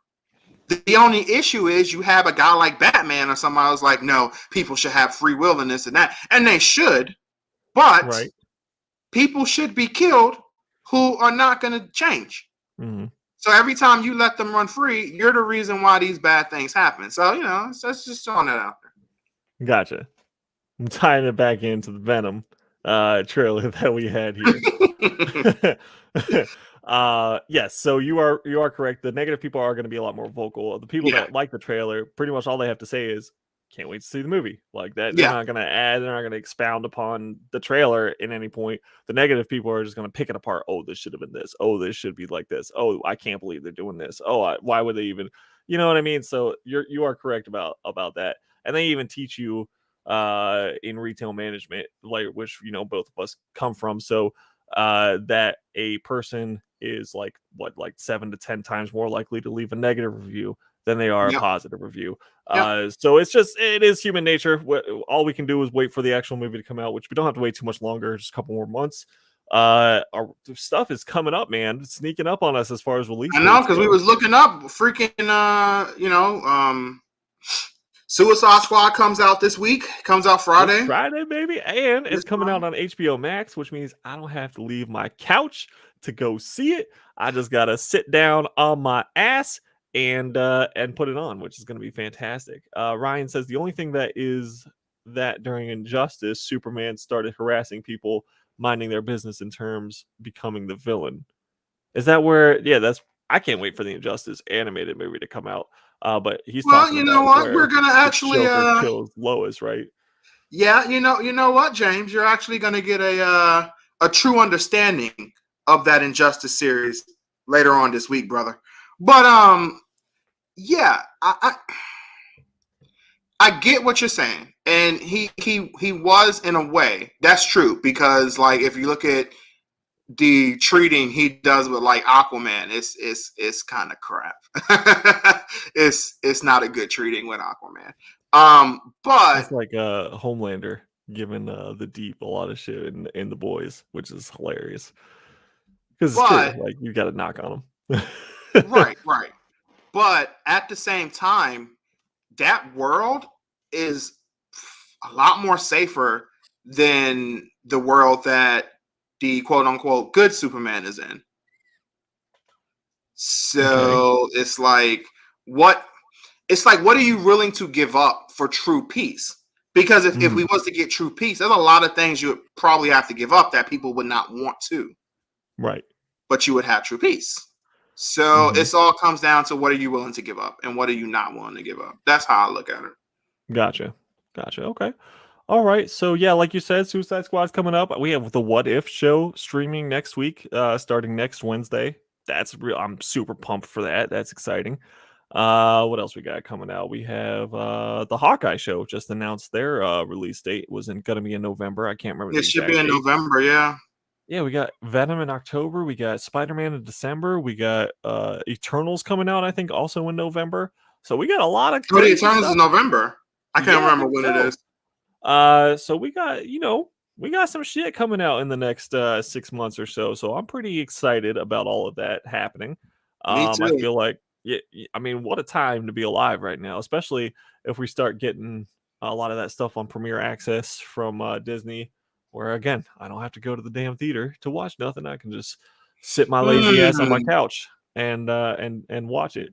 The only issue is you have a guy like Batman or somebody who's like, no, people should have free will in this and that. And they should, but people should be killed who are not going to change. So every time you let them run free, you're the reason why these bad things happen. So, let's just throwing that out there. Gotcha. I'm tying it back into the Venom trailer that we had here. Yes, so you are correct. The negative people are going to be a lot more vocal. The people that like the trailer, pretty much all they have to say is, can't wait to see the movie. Like that, they're not going to add, they're not going to expound upon the trailer at any point. The negative people are just going to pick it apart. Oh, this should have been this. Oh, this should be like this. Oh, I can't believe they're doing this. Oh, why would they even, you know what I mean? So you are correct about that. And they even teach you in retail management, like which both of us come from. So that a person is like 7 to 10 times more likely to leave a negative review than they are a positive review. So it is human nature. All we can do is wait for the actual movie to come out, which we don't have to wait too much longer, just a couple more months. Our stuff is coming up, man. It's sneaking up on us as far as release. I know, because we was looking up freaking Suicide Squad comes out this week. Comes out Friday. It's Friday, baby. And it's coming out on HBO Max, which means I don't have to leave my couch to go see it. I just gotta sit down on my ass and put it on, which is going to be fantastic. Ryan says the only thing that is that during Injustice, Superman started harassing people minding their business in terms becoming the villain. Is that where? Yeah, I can't wait for the Injustice animated movie to come out. But he's talking you know about what? We're gonna actually kills Lois, right? Yeah, you know what, James? You're actually gonna get a true understanding of that Injustice series later on this week, brother. But yeah, I get what you're saying, and he was in a way that's true, because like if you look at the treating he does with like Aquaman, it's kind of crap. It's not a good treating with Aquaman. But it's like Homelander giving the Deep a lot of shit in The Boys, which is hilarious because it's true. Like you got to knock on him. right. But at the same time, that world is a lot more safer than the world that the quote unquote good Superman is in. So it's like what are you willing to give up for true peace? Because if we was to get true peace, there's a lot of things you would probably have to give up that people would not want to. Right. But you would have true peace. So it all comes down to what are you willing to give up and what are you not willing to give up. That's how I look at it. Gotcha. Okay. All right. So yeah, like you said, Suicide Squad's coming up. We have the What If show streaming next week, starting next Wednesday. that's real. I'm super pumped for that. That's exciting. What else we got coming out? We have the Hawkeye show just announced their release date was gonna be in November. I can't remember It the should be exact in date. November, yeah. Yeah, we got Venom in October. We got Spider-Man in December. We got Eternals coming out, I think, also in November. So we got a lot of Oh, the crazy Eternals is stuff. November. I can't Yeah, I remember think when it so. is. So we got, we got some shit coming out in the next 6 months or so. So I'm pretty excited about all of that happening. Me I too. feel like, yeah, I mean, what a time to be alive right now, especially if we start getting a lot of that stuff on Premiere Access from Disney, where again, I don't have to go to the damn theater to watch nothing. I can just sit my lazy ass on my Hmm. couch and watch it.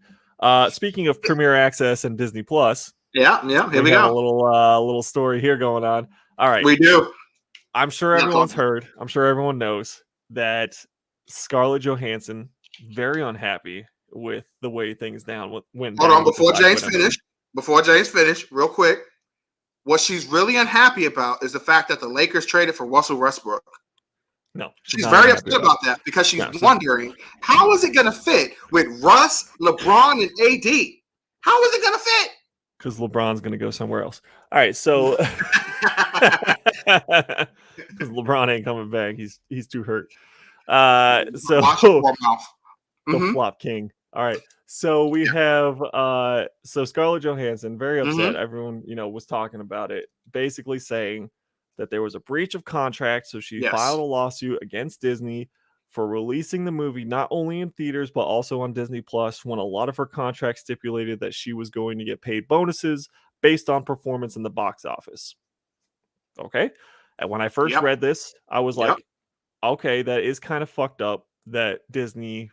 Speaking of Premiere Access and Disney Plus, Yeah, here we we have a go. little story here going on. All right. We do. I'm sure Yeah, everyone's heard. I'm sure everyone knows that Scarlett Johansson very unhappy with the way things went hold on, down with the before Black James Widow movie. finish. Before James finish, real quick. What she's really unhappy about is the fact that the Lakers traded for Russell Westbrook. No, She's not very unhappy upset about that because she's No, wondering how is it going to fit with Russ, LeBron, and AD? How is it going to fit? because LeBron's going to go somewhere else. All right, so because LeBron ain't coming back, he's too hurt. So Watch your mouth. the Mm-hmm. flop king. All right. So we have so Scarlett Johansson very upset. Mm-hmm. Everyone, was talking about it, basically saying that there was a breach of contract. So she filed Yes. a lawsuit against Disney for releasing the movie not only in theaters but also on Disney Plus when a lot of her contracts stipulated that she was going to get paid bonuses based on performance in the box office. Okay? And when I first Yep. read this, I was Yep. like, okay, that is kind of fucked up that Disney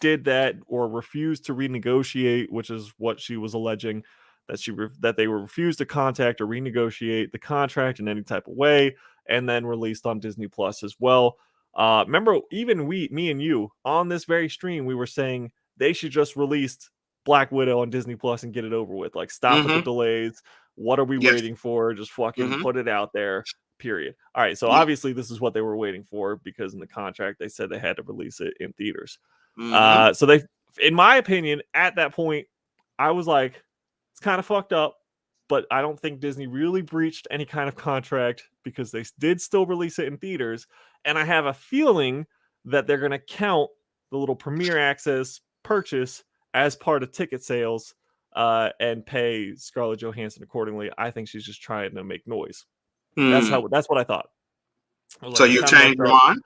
did that or refused to renegotiate, which is what she was alleging, that they were refused to contact or renegotiate the contract in any type of way, and then released on Disney Plus as well. Remember, even me and you on this very stream, we were saying they should just release Black Widow on Disney Plus and get it over with. Like, stop with the Mm-hmm. delays. What are we Yes. waiting for? Just fucking Mm-hmm. put it out there. Period. All right. So Yep. obviously, this is what they were waiting for because in the contract they said they had to release it in theaters. Mm-hmm. So they, in my opinion, at that point, I was like, it's kind of fucked up, but I don't think Disney really breached any kind of contract because they did still release it in theaters. And I have a feeling that they're going to count the little Premiere Access purchase as part of ticket sales and pay Scarlett Johansson accordingly. I think she's just trying to make noise. That's what I thought. I was So like, it's you kind of changed messed your up. mind?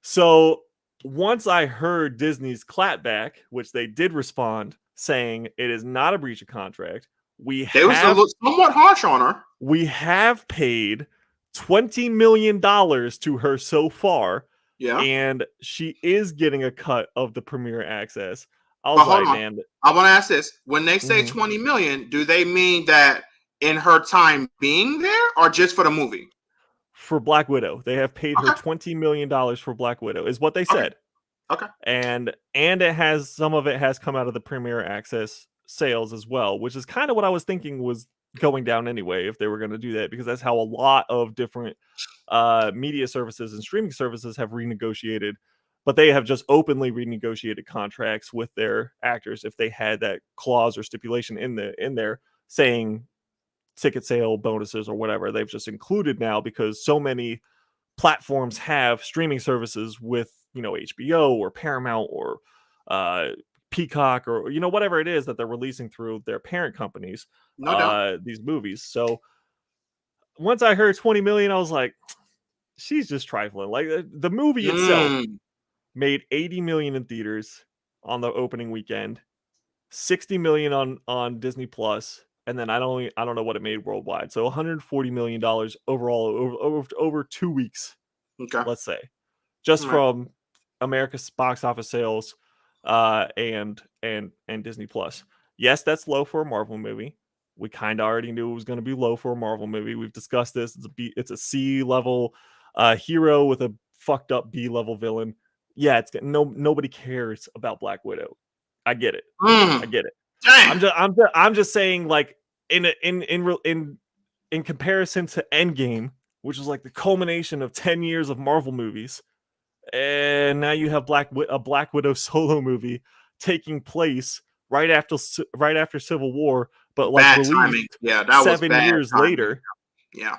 So once I heard Disney's clapback, which they did respond saying it is not a breach of contract, They was somewhat harsh on her. we have paid $20 million to her so far, Yeah. and she is getting a cut of the Premiere Access. I But was hold like, on. man, I want to ask this. When they say Mhm. 20 million, do they mean that in her time being there or just for the movie? for Black Widow, they have paid her Okay. $20 million for Black Widow, is what they Okay. said. Okay. And it has, some of it has come out of the Premiere Access sales as well, which is kind of what I was thinking was going down anyway if they were going to do that, because that's how a lot of different media services and streaming services have renegotiated, but they have just openly renegotiated contracts with their actors if they had that clause or stipulation in there saying ticket sale bonuses or whatever. They've just included now because so many platforms have streaming services with HBO or Paramount or Peacock or whatever it is that they're releasing through their parent companies, No doubt. these movies. So once I heard 20 million, I was like, she's just trifling. Like the movie itself made 80 million in theaters on the opening weekend, 60 million on Disney Plus, and then I don't know what it made worldwide. So 140 million dollars overall over 2 weeks, Okay. let's say, just Right. from America's box office sales and Disney Plus. Yes, that's low for a Marvel movie. We kind of already knew it was going to be low for a Marvel movie. We've discussed this. It's a C level hero with a fucked up B level villain. Yeah, nobody cares about Black Widow. I get it. I get it. Dang. I'm just saying, like, in comparison to Endgame, which was like the culmination of 10 years of Marvel movies, and now you have a Black Widow solo movie taking place right after Civil War, but like Bad timing. released Yeah, that was 7 years timing. later. Yeah.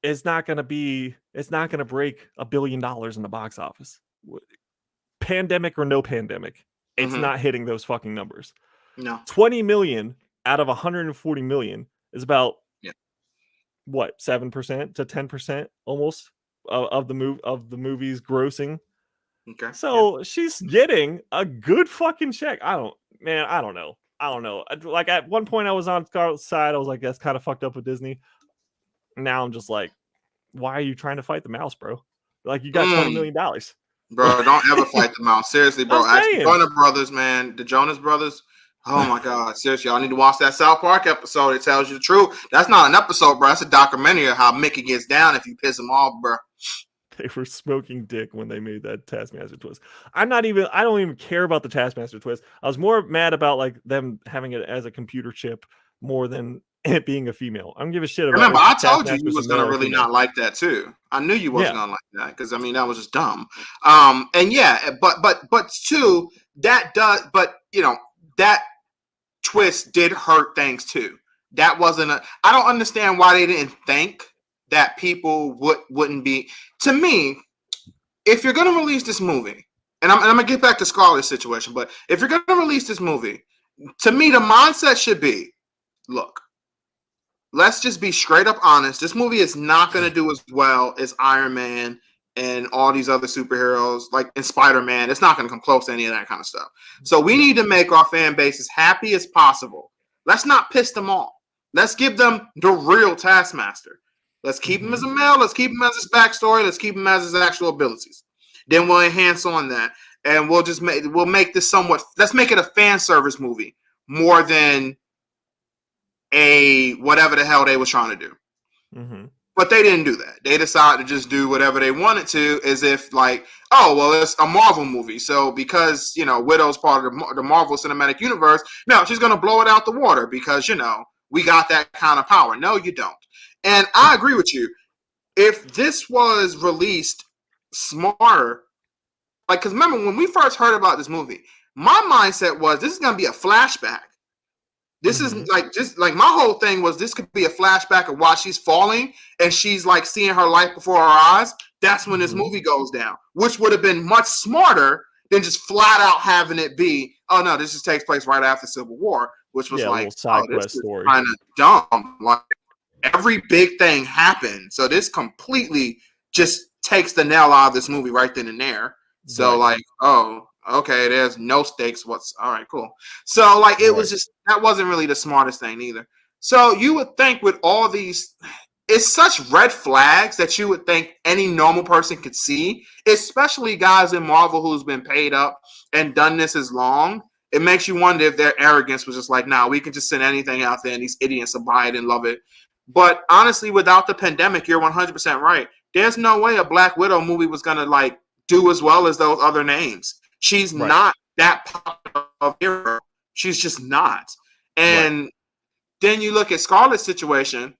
It's not gonna break $1 billion in the box office. Pandemic or no pandemic, it's not hitting those fucking numbers. No. 20 million out of 140 million is about what, 7% to 10% almost of the movie's grossing. Okay. So she's getting a good fucking check. I don't know. Like at one point I was on Scarlett's side. I was like, that's kind of fucked up with Disney. Now I'm just like, why are you trying to fight the mouse, bro? Like, you got $20 million. Bro, don't ever fight the mouse. Seriously, bro. Ask the Jonas Brothers, man. The Jonas Brothers. Oh my God. Seriously, y'all need to watch that South Park episode. It tells you the truth. That's not an episode, bro. That's a documentary of how Mickey gets down if you piss him off, bro. They were smoking dick when they made that Taskmaster twist. I don't even care about the Taskmaster twist. I was more mad about like them having it as a computer chip more than it being a female. I don't give a shit about. Remember, I told you was gonna really not like that too. I knew you wasn't gonna like that because I mean that was just dumb. And yeah, but too that does, but you know that twist did hurt things too. That wasn't a. I don't understand why they didn't think that people wouldn't be. To me, if you're gonna release this movie, and I'm gonna get back to Scarlett's situation, but if you're gonna release this movie, to me the mindset should be, look. Let's just be straight up honest. This movie is not going to do as well as Iron Man and all these other superheroes, like in Spider-Man. It's not going to come close to any of that kind of stuff. So we need to make our fan base as happy as possible. Let's not piss them off. Let's give them the real Taskmaster. Let's keep him as a male. Let's keep him as his backstory. Let's keep him as his actual abilities. Then we'll enhance on that, and we'll make this somewhat. Let's make it a fan service movie more than a whatever the hell they was trying to do. But they didn't do that. They decided to just do whatever they wanted to, as if like, oh well, it's a Marvel movie, so because you know Widow's part of the Marvel Cinematic Universe, no, she's gonna blow it out the water because you know we got that kind of power. No, you don't. And I agree with you. If this was released smarter, like, because remember when we first heard about this movie, my mindset was this is gonna be a flashback. This is like just like my whole thing was this could be a flashback of while she's falling and she's like seeing her life before her eyes. That's when this movie goes down, which would have been much smarter than just flat out having it be, oh no, this just takes place right after Civil War, which was like, oh, this is kind of dumb. Like every big thing happened, so this completely just takes the nail out of this movie right then and there. So like, oh. Okay, there's no stakes. All right, cool. So like it was just that wasn't really the smartest thing either. So you would think with all these, it's such red flags that you would think any normal person could see, especially guys in Marvel who's been paid up and done this as long. It makes you wonder if their arrogance was just like, nah, we can just send anything out there and these idiots will buy it and love it. But honestly, without the pandemic, you're 100% right. There's no way a Black Widow movie was gonna like do as well as those other names. She's not that popular of a hero. She's just not. And then you look at Scarlett's situation.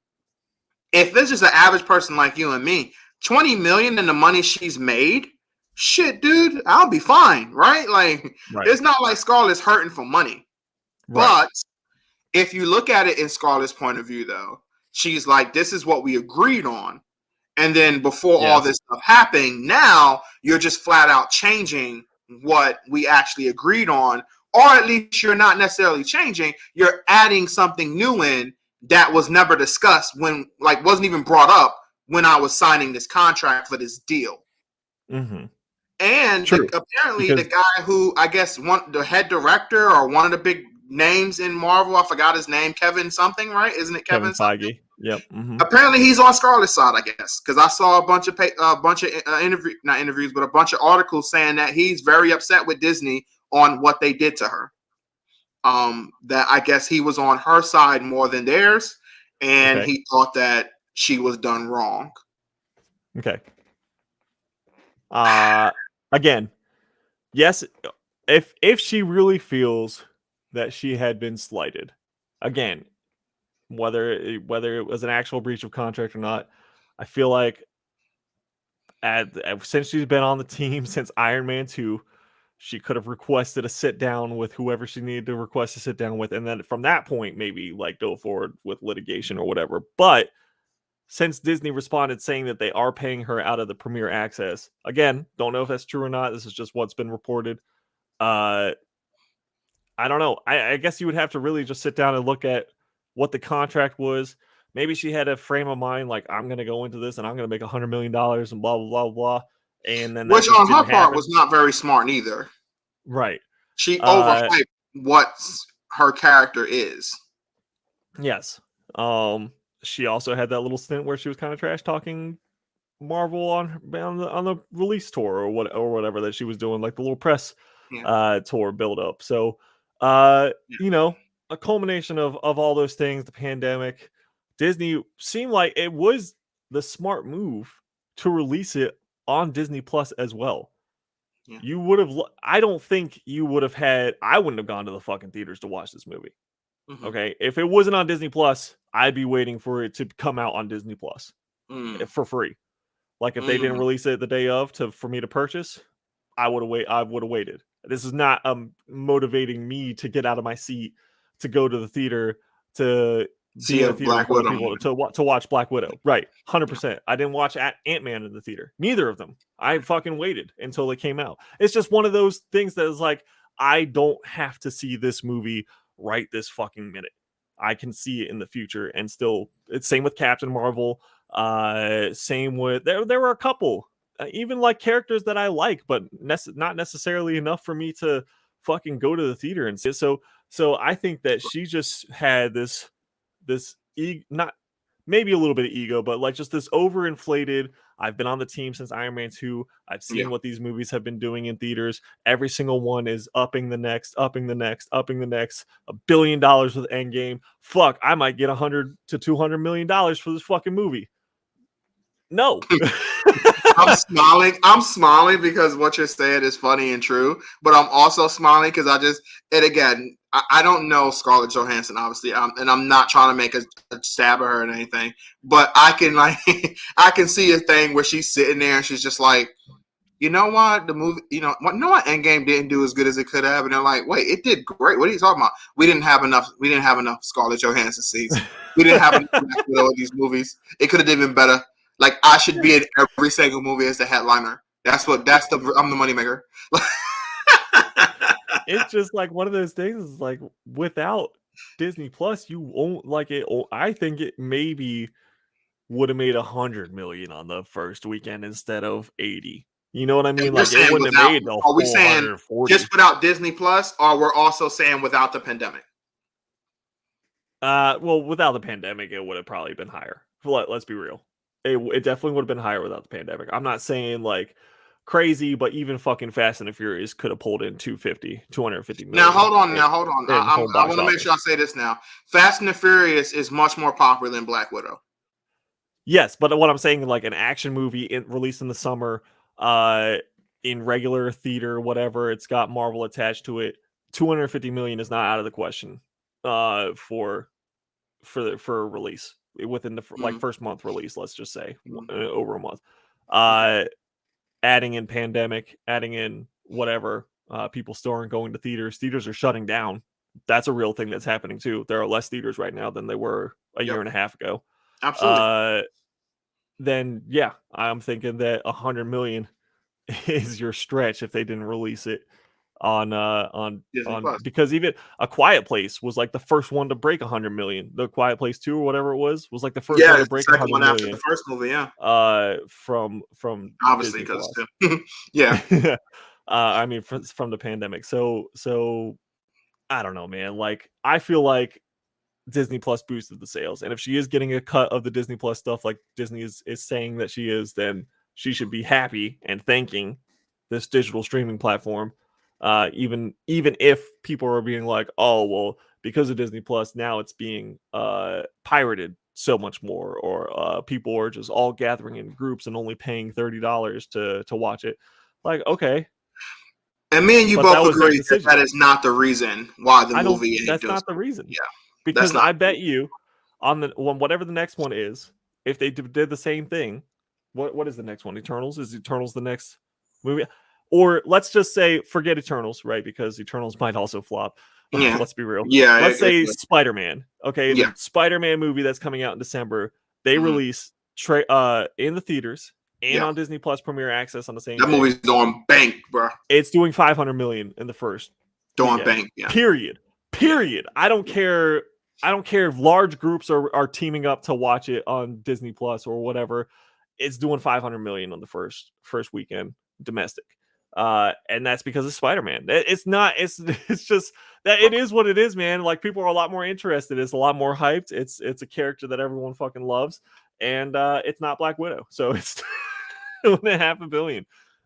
If it's just an average person like you and me, 20 million in the money she's made, shit, dude, I'll be fine, right? Like, it's not like Scarlett's hurting for money. But if you look at it in Scarlett's point of view, though, she's like, this is what we agreed on. And then before all this stuff happened, now you're just flat out changing what we actually agreed on, or at least you're not necessarily changing, you're adding something new in that was never discussed when, like, wasn't even brought up when I was signing this contract for this deal. And apparently the guy who, I guess, the head director or one of the big names in Marvel, I forgot his name, Kevin something, right? Isn't it Kevin Feige? Yep. Apparently he's on Scarlett's side, I guess, because I saw a bunch of a bunch of articles saying that he's very upset with Disney on what they did to her. That I guess he was on her side more than theirs, and he thought that she was done wrong. Okay. Again, yes, if she really feels that she had been slighted, again, whether it was an actual breach of contract or not, I feel like since she's been on the team since Iron Man 2, she could have requested a sit down with whoever she needed to request a sit down with, and then from that point, maybe like go forward with litigation or whatever. But since Disney responded saying that they are paying her out of the Premier Access, again, don't know if that's true or not. This is just what's been reported. I don't know. I guess you would have to really just sit down and look at what the contract was. Maybe she had a frame of mind like, I'm going to go into this and I'm going to make $100 million and blah, blah, blah, blah. And then which on her part was not very smart neither. Right. She overhyped what her character is. Yes. She also had that little stint where she was kind of trash talking Marvel on the release tour or whatever that she was doing, like the little press tour build up. So you know, a culmination of all those things, the pandemic, Disney seemed like it was the smart move to release it on Disney Plus as well. Yeah. You would have, I don't think you would have I wouldn't have gone to the fucking theaters to watch this movie. Mm-hmm. Okay. If it wasn't on Disney Plus, I'd be waiting for it to come out on Disney Plus for free. Like if they didn't release it the day of for me to purchase, I would have waited. This is not motivating me to get out of my seat to go to the theater to see a Black Widow people to watch Black Widow. Right. 100%. I didn't watch Ant-Man in the theater. Neither of them. I fucking waited until it came out. It's just one of those things that is like, I don't have to see this movie right this fucking minute. I can see it in the future and still. It's same with Captain Marvel. Same with there were a couple even like characters that I like, but not necessarily enough for me to fucking go to the theater and see it. So I think that she just had this not maybe a little bit of ego, but like just this overinflated, I've been on the team since Iron Man 2. I've seen what these movies have been doing in theaters. Every single one is upping the next, $1 billion with Endgame. Fuck, I might get $100 to $200 million for this fucking movie. No. I'm smiling because what you're saying is funny and true, but I'm also smiling because I don't know Scarlett Johansson, obviously, and I'm not trying to make a stab at her or anything, but I can see a thing where she's sitting there and she's just like, you know what, the movie, Endgame didn't do as good as it could have, and they're like, wait, it did great. What are you talking about? We didn't have enough Scarlett Johansson scenes. We didn't have enough of these movies. It could have done even better. Like, I should be in every single movie as the headliner. I'm the moneymaker. It's just like one of those things. Is like without Disney Plus, you won't like it. I think it maybe would have made $100 million on the first weekend instead of 80. You know what I mean? Like it wouldn't have made the. Are we saying just without Disney Plus, or we're also saying without the pandemic? Well, without the pandemic, it would have probably been higher. Let's be real. It definitely would have been higher without the pandemic. I'm not saying like crazy, but even fucking Fast and the Furious could have pulled in 250 million. Now hold on. I want to make sure I say this now. Fast and the Furious is much more popular than Black Widow. Yes, but what I'm saying, like an action movie released in the summer, in regular theater, whatever, it's got Marvel attached to it. 250 million is not out of the question for release within the first month release, let's just say over a month. Adding in pandemic, adding in whatever, people still aren't going to theaters. Theaters are shutting down. That's a real thing that's happening too. There are less theaters right now than they were a year and a half ago. Absolutely. Then yeah, I'm thinking that 100 million is your stretch if they didn't release it on because even A Quiet Place was like the first one to break 100 million. The Quiet Place 2 or whatever it was like the first one to break 100 million after the first movie. From obviously because I mean from the pandemic. So I don't know, man. Like I feel like Disney Plus boosted the sales, and if she is getting a cut of the Disney Plus stuff like Disney is saying that she is, then she should be happy and thanking this digital streaming platform. Even if people are being like, oh well, because of Disney Plus now it's being pirated so much more, or people are just all gathering in groups and only paying $30 to watch it. Like, okay. And me and you both agree that is not the reason why the movie. That's not the reason. Yeah, because I bet you on whatever the next one is, if they did the same thing what is the next one? Eternals? Is Eternals the next movie? Or let's just say forget Eternals, right? Because Eternals might also flop. Yeah. Let's be real. Yeah. Let's say Spider-Man. Okay, Yeah. the Spider-Man movie that's coming out in December. They release in the theaters and on Disney Plus Premier Access on the same that day. movie's doing bank, bro. It's doing 500 million in the first. Doing bank, yeah. Period. I don't care. I don't care if large groups are teaming up to watch it on Disney Plus or whatever. It's doing 500 million on the first weekend domestic. And that's because of Spider-Man. It's not. It's just that it is what it is, man. Like people are a lot more interested. It's a lot more hyped. It's a character that everyone fucking loves, and it's not Black Widow, so it's $2.5 billion.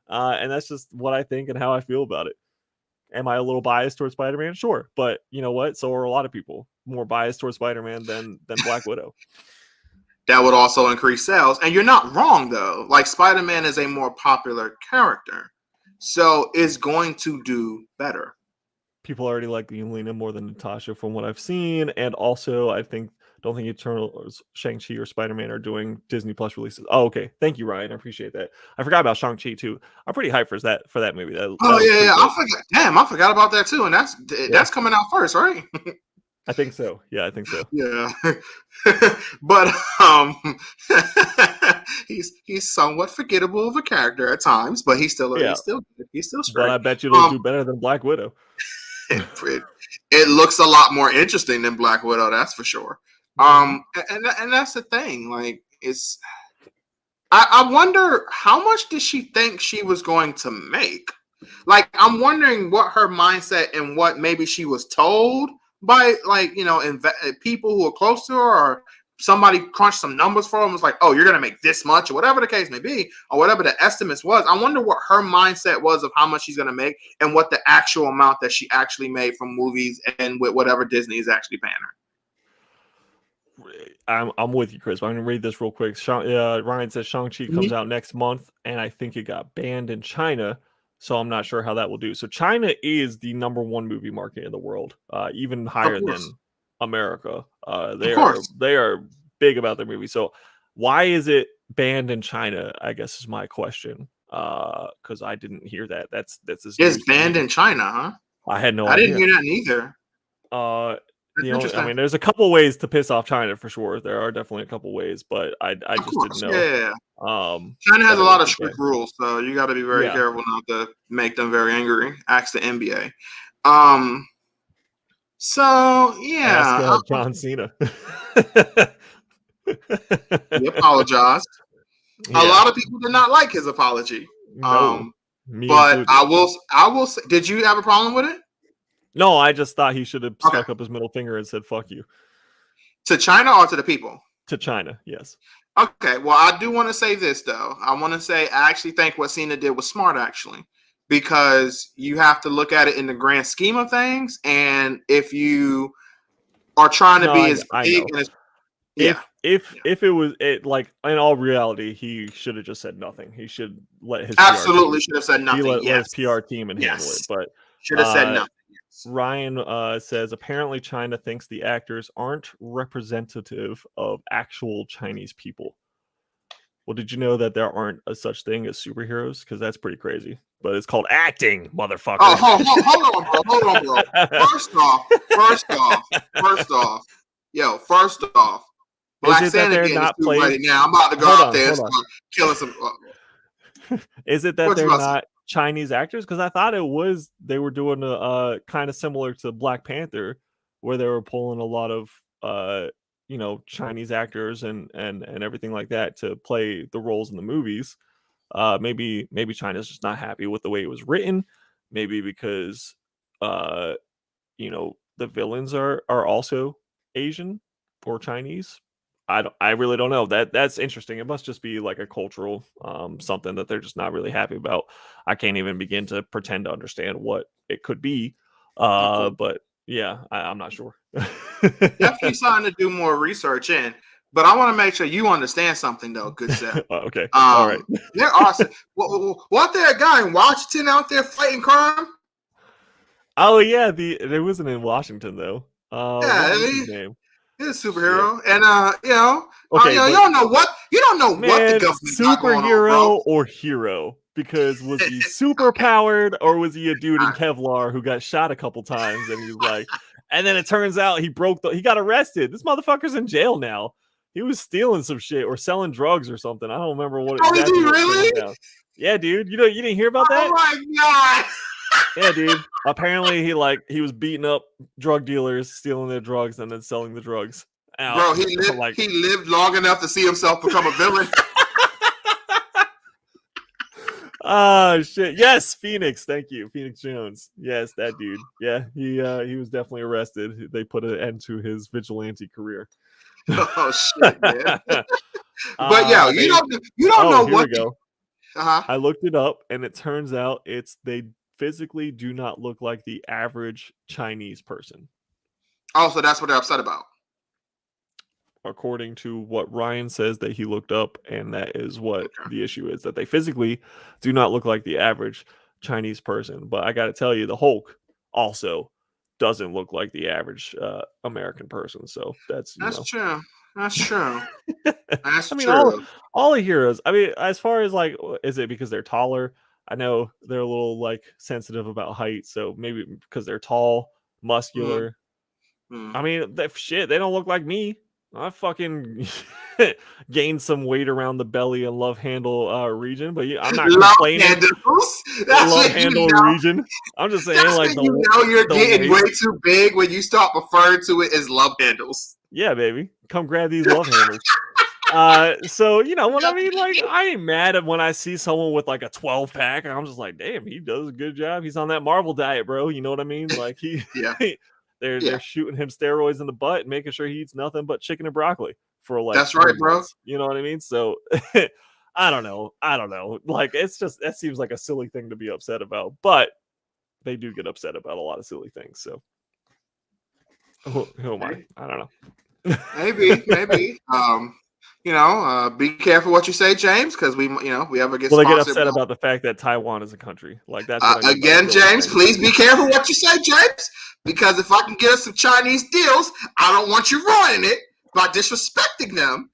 And that's just what I think and how I feel about it. Am I a little biased towards Spider-Man? Sure, but you know what? So are a lot of people more biased towards Spider-Man than Black Widow. That would also increase sales, and you're not wrong though. Like Spider-Man is a more popular character. So it's going to do better. People already like Yelena more than Natasha from what I've seen. And also, don't think Eternals, Shang-Chi, or Spider-Man are doing Disney Plus releases. Oh, okay. Thank you, Ryan. I appreciate that. I forgot about Shang-Chi too. I'm pretty hyped for that movie. Yeah. I forgot about that too. And that's coming out first, right? I think so. Yeah, I think so. Yeah. But he's somewhat forgettable of a character at times, but he's still straight. But I bet you it'll do better than Black Widow. It looks a lot more interesting than Black Widow, that's for sure. And that's the thing. Like I wonder how much did she think she was going to make? Like I'm wondering what her mindset and what maybe she was told by people who are close to her, or somebody crunched some numbers for them, was like, oh, you're going to make this much, or whatever the case may be, or whatever the estimates was. I wonder what her mindset was of how much she's going to make and what the actual amount that she actually made from movies and with whatever Disney is actually paying her. I'm with you, Chris. I'm going to read this real quick. Ryan says Shang-Chi comes out next month, and I think it got banned in China. So I'm not sure how that will do. So China is the #1 movie market in the world, even higher than America. They are big about their movies. So why is it banned in China? I guess is my question. Because I didn't hear that. That's it's banned in China, huh? I had no idea. I didn't hear that neither. I mean, there's a couple ways to piss off China for sure. There are definitely a couple ways, but I just didn't know. Yeah. China has a lot of strict rules, so you got to be very careful not to make them very angry. Ask the NBA. So yeah, ask John Cena. He apologized. Yeah. A lot of people did not like his apology. No, but included. I will say, did you have a problem with it? No, I just thought he should have stuck up his middle finger and said, fuck you. To China or to the people? To China, yes. Okay, well, I do want to say this, though. I want to say I actually think what Cena did was smart, actually, because you have to look at it in the grand scheme of things. And if you are trying to be as big and as if it was like in all reality, he should have just said nothing. He should let his should have said nothing. Let his PR team and handle it, but should have said nothing. Ryan says apparently China thinks the actors aren't representative of actual Chinese people. Well, did you know that there aren't a such thing as superheroes? Because that's pretty crazy. But it's called acting, motherfucker. Oh, hold on, bro. First off. Black Santa getting not playing right now. I'm about to go out there and start killing some. Is it that they're not Chinese actors? Because I thought they were doing a kind of similar to Black Panther, where they were pulling a lot of Chinese actors and everything like that to play the roles in the movies. Maybe China's just not happy with the way it was written. Maybe because the villains are also Asian or Chinese. I really don't know. That's interesting. It must just be like a cultural something that they're just not really happy about. I can't even begin to pretend to understand what it could be. But yeah, I'm not sure. Definitely starting to do more research in. But I want to make sure you understand something, though, good Seth. Okay. All right. There are what there a guy in Washington out there fighting crime? Oh yeah, it wasn't in Washington though. What's his name? He's a superhero, and Okay, you don't know what the man, government got going on, bro. superhero or hero? Because was he super powered or was he a dude in Kevlar who got shot a couple times and he's like, and then it turns out he got arrested. This motherfucker's in jail now. He was stealing some shit or selling drugs or something. I don't remember what Oh, exactly. is he really? Yeah, dude. You didn't hear about that? Oh my god. Yeah, dude. Apparently he was beating up drug dealers, stealing their drugs, and then selling the drugs out. Bro, he lived long enough to see himself become a villain. Oh shit! Yes, Phoenix. Thank you, Phoenix Jones. Yes, that dude. Yeah, he was definitely arrested. They put an end to his vigilante career. Oh shit, man! But yeah, you don't know here what. We go. I looked it up, and it turns out they physically do not look like the average Chinese person. Oh, so that's what they're upset about. According to what Ryan says that he looked up, and that is what the issue is, that they physically do not look like the average Chinese person. But I got to tell you, the Hulk also doesn't look like the average American person. So that's true. That's true. That's I mean, true. all the heroes. I mean, as far as like, is it because they're taller? I know they're a little like sensitive about height, so maybe because they're tall, muscular. I mean, they don't look like me. I fucking gained some weight around the belly and love handle region, but I'm not complaining. Love handle region. I'm just saying, like, you're getting way too big when you start referring to it as love handles. Yeah, baby, come grab these love handles. So what I mean, like, I ain't mad at when I see someone with like a 12-pack, and I'm just like, damn, he does a good job. He's on that Marvel diet, bro. You know what I mean? Like They're shooting him steroids in the butt and making sure he eats nothing but chicken and broccoli for like. That's right, bro. Months. You know what I mean? So I don't know. Like, that seems like a silly thing to be upset about, but they do get upset about a lot of silly things. So who am I? I don't know. maybe. Be careful what you say, James, because we ever get. Well, they get upset about the fact that Taiwan is a country. Like that's again, James. Please be careful what you say, James, because if I can get us some Chinese deals, I don't want you ruining it by disrespecting them.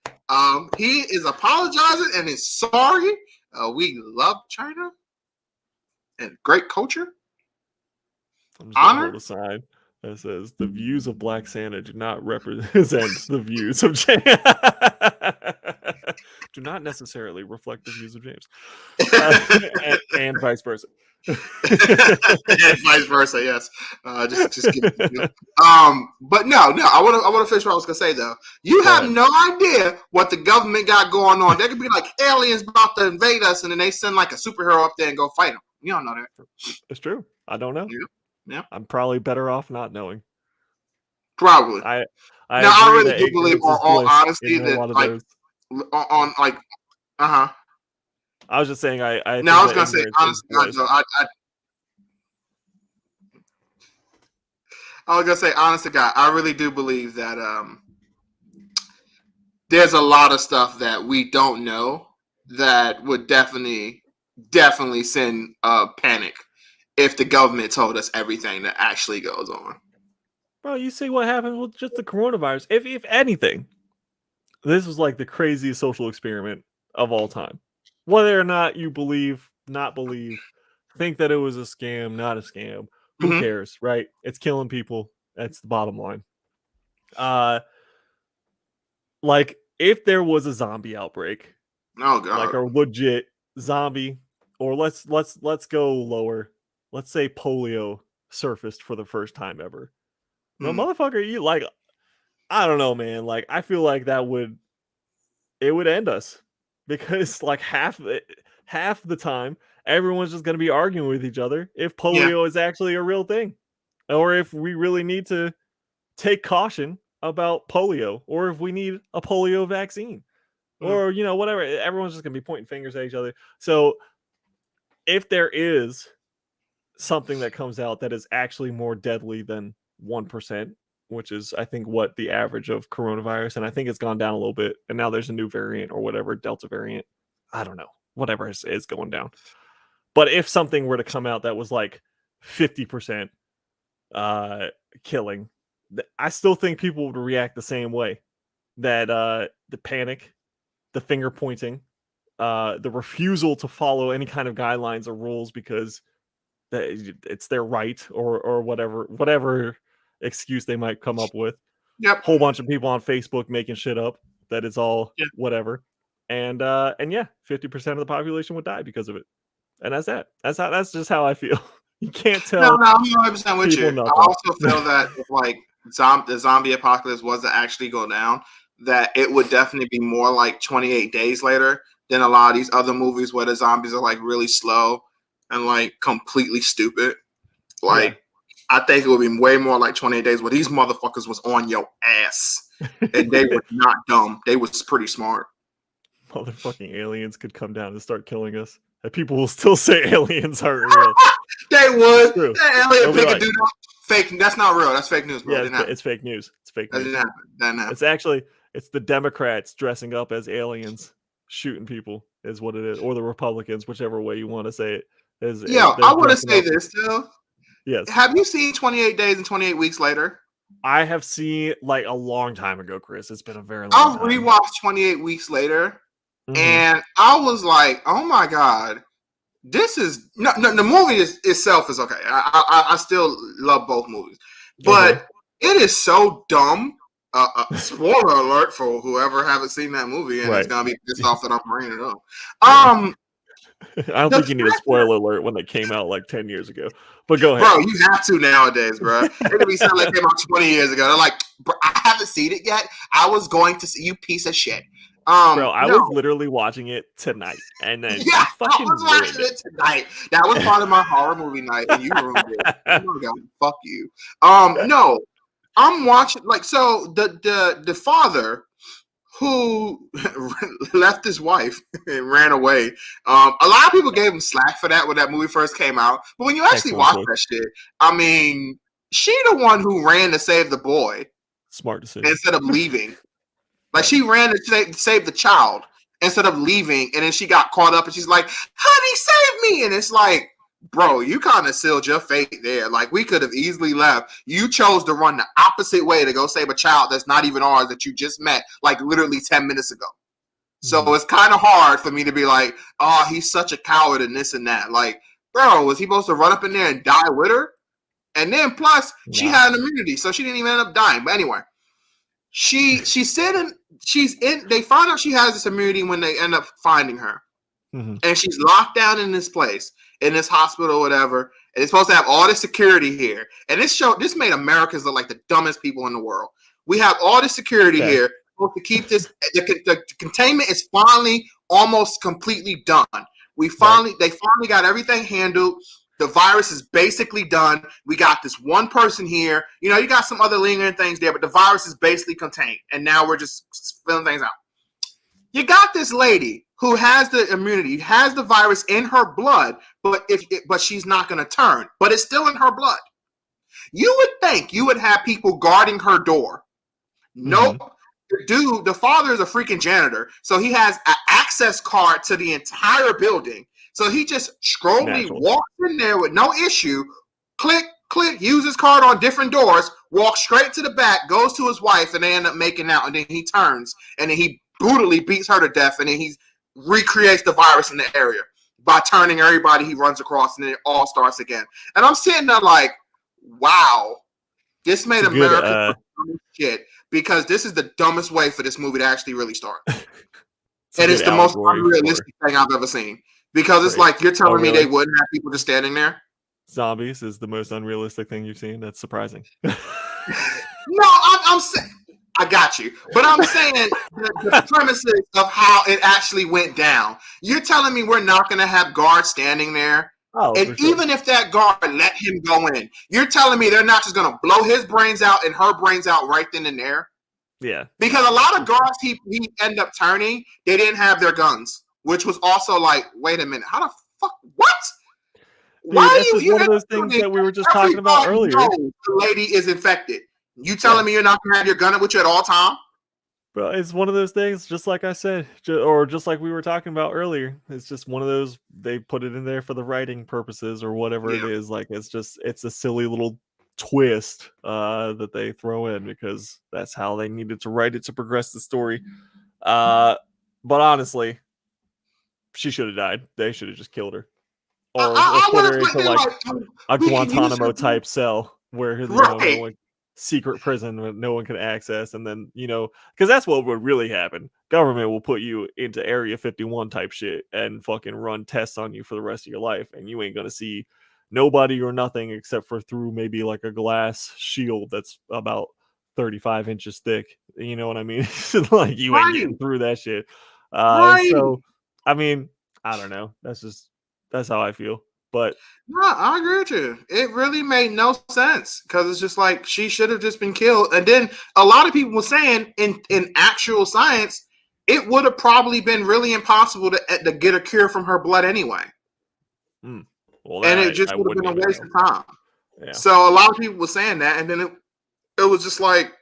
He is apologizing and is sorry. We love China and great culture. I'm just gonna hold a sign that says the views of Black Santa do not represent the views of James. Do not necessarily reflect the views of James, and vice versa. And vice versa, yes. Just give it. But no. I want to finish what I was gonna say though. You have no idea what the government got going on. They could be like aliens about to invade us, and then they send like a superhero up there and go fight them. You don't know that. It's true. I don't know. Yeah. I'm probably better off not knowing. Probably. I really do believe, on honesty, that like on like, I was just saying, I was gonna say, honestly, I was gonna say, honest to God, I really do believe that there's a lot of stuff that we don't know that would definitely send panic if the government told us everything that actually goes on. Bro, you see what happened with just the coronavirus. If anything, this was like the craziest social experiment of all time. Whether or not you believe, not believe, think that it was a scam, not a scam, who cares, right? It's killing people. That's the bottom line. Like, if there was a zombie outbreak, oh god, like a legit zombie, or let's go lower. Let's say polio surfaced for the first time ever. No, motherfucker, you like, I don't know, man. Like, I feel like it would end us, because like half the time everyone's just going to be arguing with each other if polio is actually a real thing, or if we really need to take caution about polio, or if we need a polio vaccine, or whatever. Everyone's just going to be pointing fingers at each other. So if there is something that comes out that is actually more deadly than 1%, which is, I think, what the average of coronavirus, and I think it's gone down a little bit, and now there's a new variant or whatever, Delta variant. I don't know, whatever is going down. But if something were to come out that was like 50% killing, I still think people would react the same way. That the panic, the finger pointing, the refusal to follow any kind of guidelines or rules because it's their right or whatever excuse they might come up with. Yep. Whole bunch of people on Facebook making shit up that it's all Yeah. whatever. And yeah, 50% of the population would die because of it. And that's that. That's just how I feel. You can't tell. No, I'm 100% with you. nothing. I also feel that if like the zombie apocalypse was to actually go down, that it would definitely be more like 28 days later than a lot of these other movies where the zombies are like really slow and like completely stupid. Like, I think it would be way more like 28 days where these motherfuckers was on your ass and they were not dumb. They was pretty smart. Motherfucking aliens could come down and start killing us. And people will still say aliens aren't real. They would. True. That alien picking dude, fake. That's not real. That's fake news, bro. Yeah, it's fake news. It's fake news. That didn't happen. It's actually the Democrats dressing up as aliens, shooting people is what it is, or the Republicans, whichever way you want to say it. I want to say this too. Yes. Have you seen 28 Days and 28 Weeks Later? I have seen like a long time ago, Chris. It's been a very long time. I rewatched 28 Weeks Later, and I was like, "Oh my god, this is no." The movie itself is okay. I still love both movies, but it is so dumb. Spoiler alert for whoever haven't seen that movie and it's gonna be pissed off that I'm bringing it up. I don't think you need a spoiler alert when they came out like 10 years ago. But go ahead. Bro, you have to nowadays, bro. It's going to be something like came out 20 years ago. They're like, bro, I haven't seen it yet. I was going to see you, piece of shit. Bro, I was literally watching it tonight. And then I was watching it tonight. That was part of my horror movie night, and you ruined it. Oh my god, fuck you. No, I'm watching, like, so the father who left his wife and ran away. A lot of people gave him slack for that when that movie first came out. But when you actually watch that shit, I mean, she the one who ran to save the boy. Smart decision. Instead of leaving. Like, she ran to save the child instead of leaving. And then she got caught up and she's like, honey, save me. And it's like, bro, you kind of sealed your fate there. Like, we could have easily left. You chose to run the opposite way to go save a child that's not even ours that you just met, like, literally 10 minutes ago. So it's kind of hard for me to be like, oh, he's such a coward and this and that. Like, bro, was he supposed to run up in there and die with her? And then plus, she had an immunity, so she didn't even end up dying. But anyway, they find out she has this immunity when they end up finding her. And she's locked down in this place, in this hospital or whatever, and it's supposed to have all this security here. And this made Americans look like the dumbest people in the world. We have all this security here, supposed to keep this. The containment is finally almost completely done. They finally got everything handled. The virus is basically done. We got this one person here. You know, you got some other lingering things there, but the virus is basically contained. And now we're just filling things out. You got this lady who has the immunity, has the virus in her blood, but she's not going to turn. But it's still in her blood. You would think you would have people guarding her door. Nope. The father is a freaking janitor, so he has an access card to the entire building. So he just walks in there with no issue, click, use his card on different doors, walks straight to the back, goes to his wife, and they end up making out. And then he turns, and then he brutally beats her to death, and then he recreates the virus in the area by turning everybody he runs across, and then it all starts again. And I'm sitting there like, wow, this made America shit, because this is the dumbest way for this movie to actually really start. And it's the most unrealistic thing I've ever seen. Because it's like, you're telling me they wouldn't have people just standing there? Zombies is the most unrealistic thing you've seen? That's surprising. No, I'm saying, I got you. But I'm saying the premises of how it actually went down. You're telling me we're not going to have guards standing there? Oh, and even if that guard let him go in, you're telling me they're not just going to blow his brains out and her brains out right then and there? Yeah. Because a lot of guards he ended up turning, they didn't have their guns. Which was also like, wait a minute, how the fuck? What? Dude, why are you one of those things that we were just talking about earlier? The lady is infected. You telling me you're not gonna have your gun with you at all time? Bro, it's one of those things, just like I said, or just like we were talking about earlier. It's just one of those, they put it in there for the writing purposes or whatever it is. Like, it's a silly little twist that they throw in because that's how they needed to write it to progress the story. But honestly, she should have died. They should have just killed her, or I put would her have into like a we can use Guantanamo her type cell where no right. one, secret prison that no one can access, and then because that's what would really happen. Government will put you into Area 51 type shit and fucking run tests on you for the rest of your life, and you ain't gonna see nobody or nothing except for through maybe like a glass shield that's about 35 inches thick. You know what I mean? Like you ain't getting through that shit. Right. So I mean, I don't know. That's how I feel. But no, I agree with you. It really made no sense because it's just like she should have just been killed. And then a lot of people were saying in actual science, it would have probably been really impossible to get a cure from her blood anyway. Well, and it just would have been a waste of time. Yeah. So a lot of people were saying that, and then it was just like,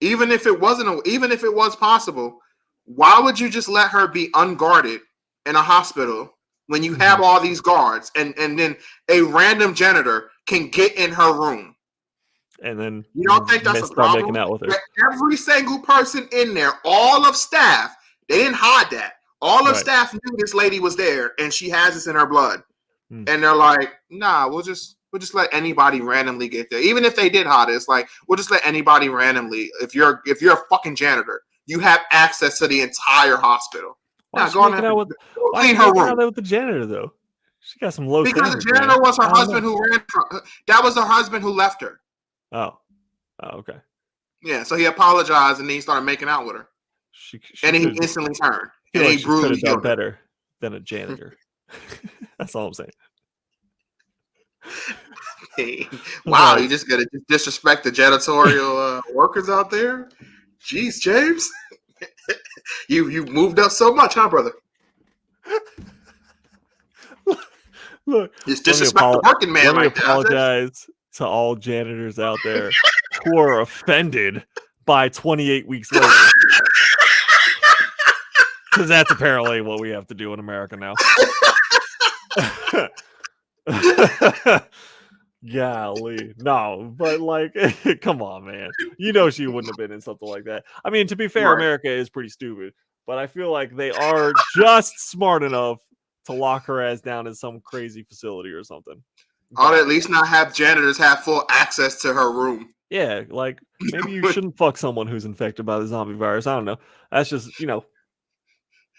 even if it was possible, why would you just let her be unguarded in a hospital when you have all these guards and then a random janitor can get in her room? And then you don't think that's a problem? Making out with her. Every single person in there, all of staff, they didn't hide that. All of staff knew this lady was there and she has this in her blood. And they're like, nah, we'll just let anybody randomly get there. Even if they did hide it, it's like, we'll just let anybody randomly. If you're a fucking janitor, you have access to the entire hospital. Why go on out with clean her room with the janitor though? She got some low standards. Because the janitor was her husband who ran from. That was her husband who left her. Oh, okay. Yeah, so he apologized and then he started making out with her. And he instantly turned. And he brutally killed her. Better than a janitor. That's all I'm saying. Hey, wow, you just gotta disrespect the janitorial workers out there. Jeez, James, you moved up so much, huh, brother? Look, just disrespect the working man. Let me apologize to all janitors out there who are offended by 28 weeks later. Because that's apparently what we have to do in America now. Golly. No, but like, come on, man. She wouldn't have been in something like that. I mean, to be fair, America is pretty stupid, but I feel like they are just smart enough to lock her ass down in some crazy facility or something. Or at least not have janitors have full access to her room. Yeah, like, maybe you shouldn't fuck someone who's infected by the zombie virus. I don't know. That's just,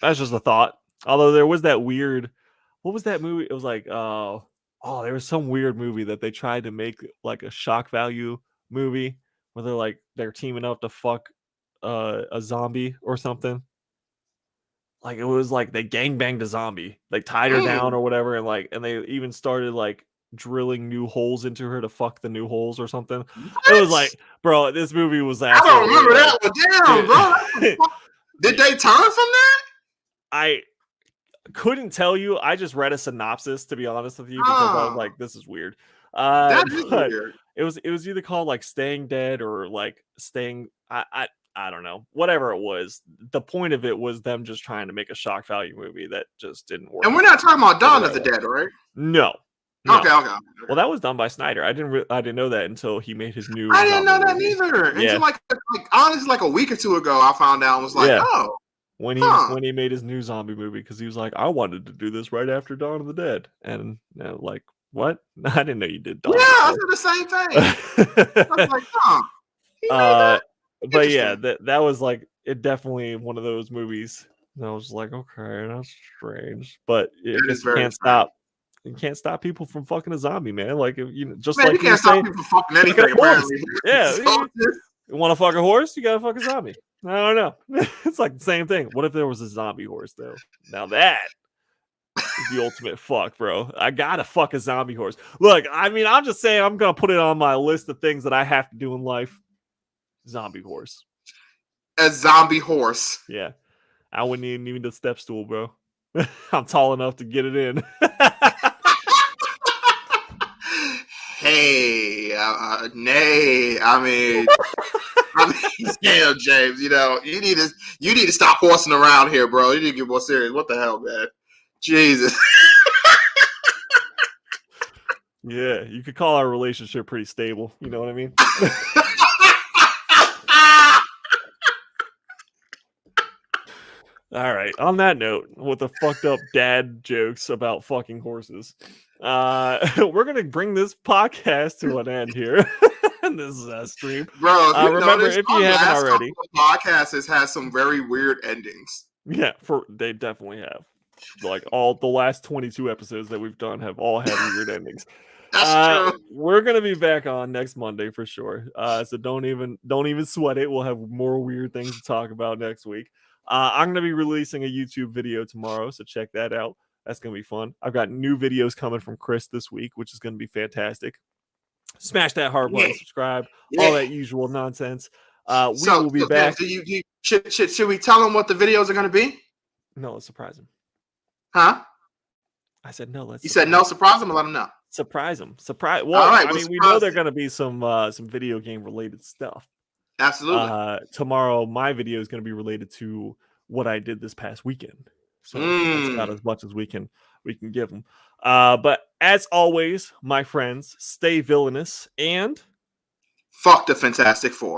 that's just a thought. Although there was that weird, what was that movie? It was like, there was some weird movie that they tried to make like a shock value movie where they're teaming up to fuck a zombie or something. Like it was like they gangbanged a zombie, like tied her down or whatever, and they even started like drilling new holes into her to fuck the new holes or something. What? It was like, bro, this movie was I don't remember that one. Damn, bro. Did they turn from that? I couldn't tell you. I just read a synopsis, to be honest with you, because I was like, this is weird. That is weird. It was either called like Staying Dead or like Staying. I don't know. Whatever it was, the point of it was them just trying to make a shock value movie that just didn't work. And we're not talking about Dawn of the Dead, right? No. Okay. Well, that was done by Snyder. I didn't know that until he made his new. I didn't know that neither. Until like honestly, like a week or two ago, I found out and was like, oh. When he made his new zombie movie, because he was like, I wanted to do this right after Dawn of the Dead, and like, what? I didn't know you did Dawn. Yeah, I said the same thing. I was like, huh. But yeah, that was like, it definitely one of those movies. And I was like, okay, that's strange, but you can't stop people from fucking a zombie, man. Like, you can't stop people from fucking anything. Apparently, yeah. You want to fuck a horse? You gotta fuck a zombie. I don't know. It's like the same thing. What if there was a zombie horse though? Now that is the ultimate fuck, bro. I gotta fuck a zombie horse. Look, I mean, I'm just saying, I'm gonna put it on my list of things that I have to do in life. Zombie horse. A zombie horse. Yeah. I wouldn't even need the step stool, bro. I'm tall enough to get it in. Hey, nay. I mean, damn, James. You need to stop horsing around here, bro. You need to get more serious. What the hell, man? Jesus. Yeah, you could call our relationship pretty stable. You know what I mean? All right. On that note, with the fucked up dad jokes about fucking horses, we're gonna bring this podcast to an end here. This is a stream. Bro, if you Remember, noticed, if our you haven't last already, couple of podcasts has had some very weird endings. yeah, they definitely have. Like all the last 22 episodes that we've done have all had weird endings. That's true. We're gonna be back on next Monday for sure. So don't even sweat it. We'll have more weird things to talk about next week. I'm gonna be releasing a YouTube video tomorrow, so check that out. That's gonna be fun. I've got new videos coming from Chris this week, which is gonna be fantastic. Smash that heart button, subscribe, all that usual nonsense. We will be back. Should we tell them what the videos are going to be? No, let's surprise him. Huh? I said no. You said no, surprise them. Let them know. Surprise them. Surprise. Well, all right, I mean, we know they're going to be some video game related stuff. Absolutely. Tomorrow, my video is going to be related to what I did this past weekend. So that's about as much as we can give them. But as always, my friends, stay villainous and fuck the Fantastic Four.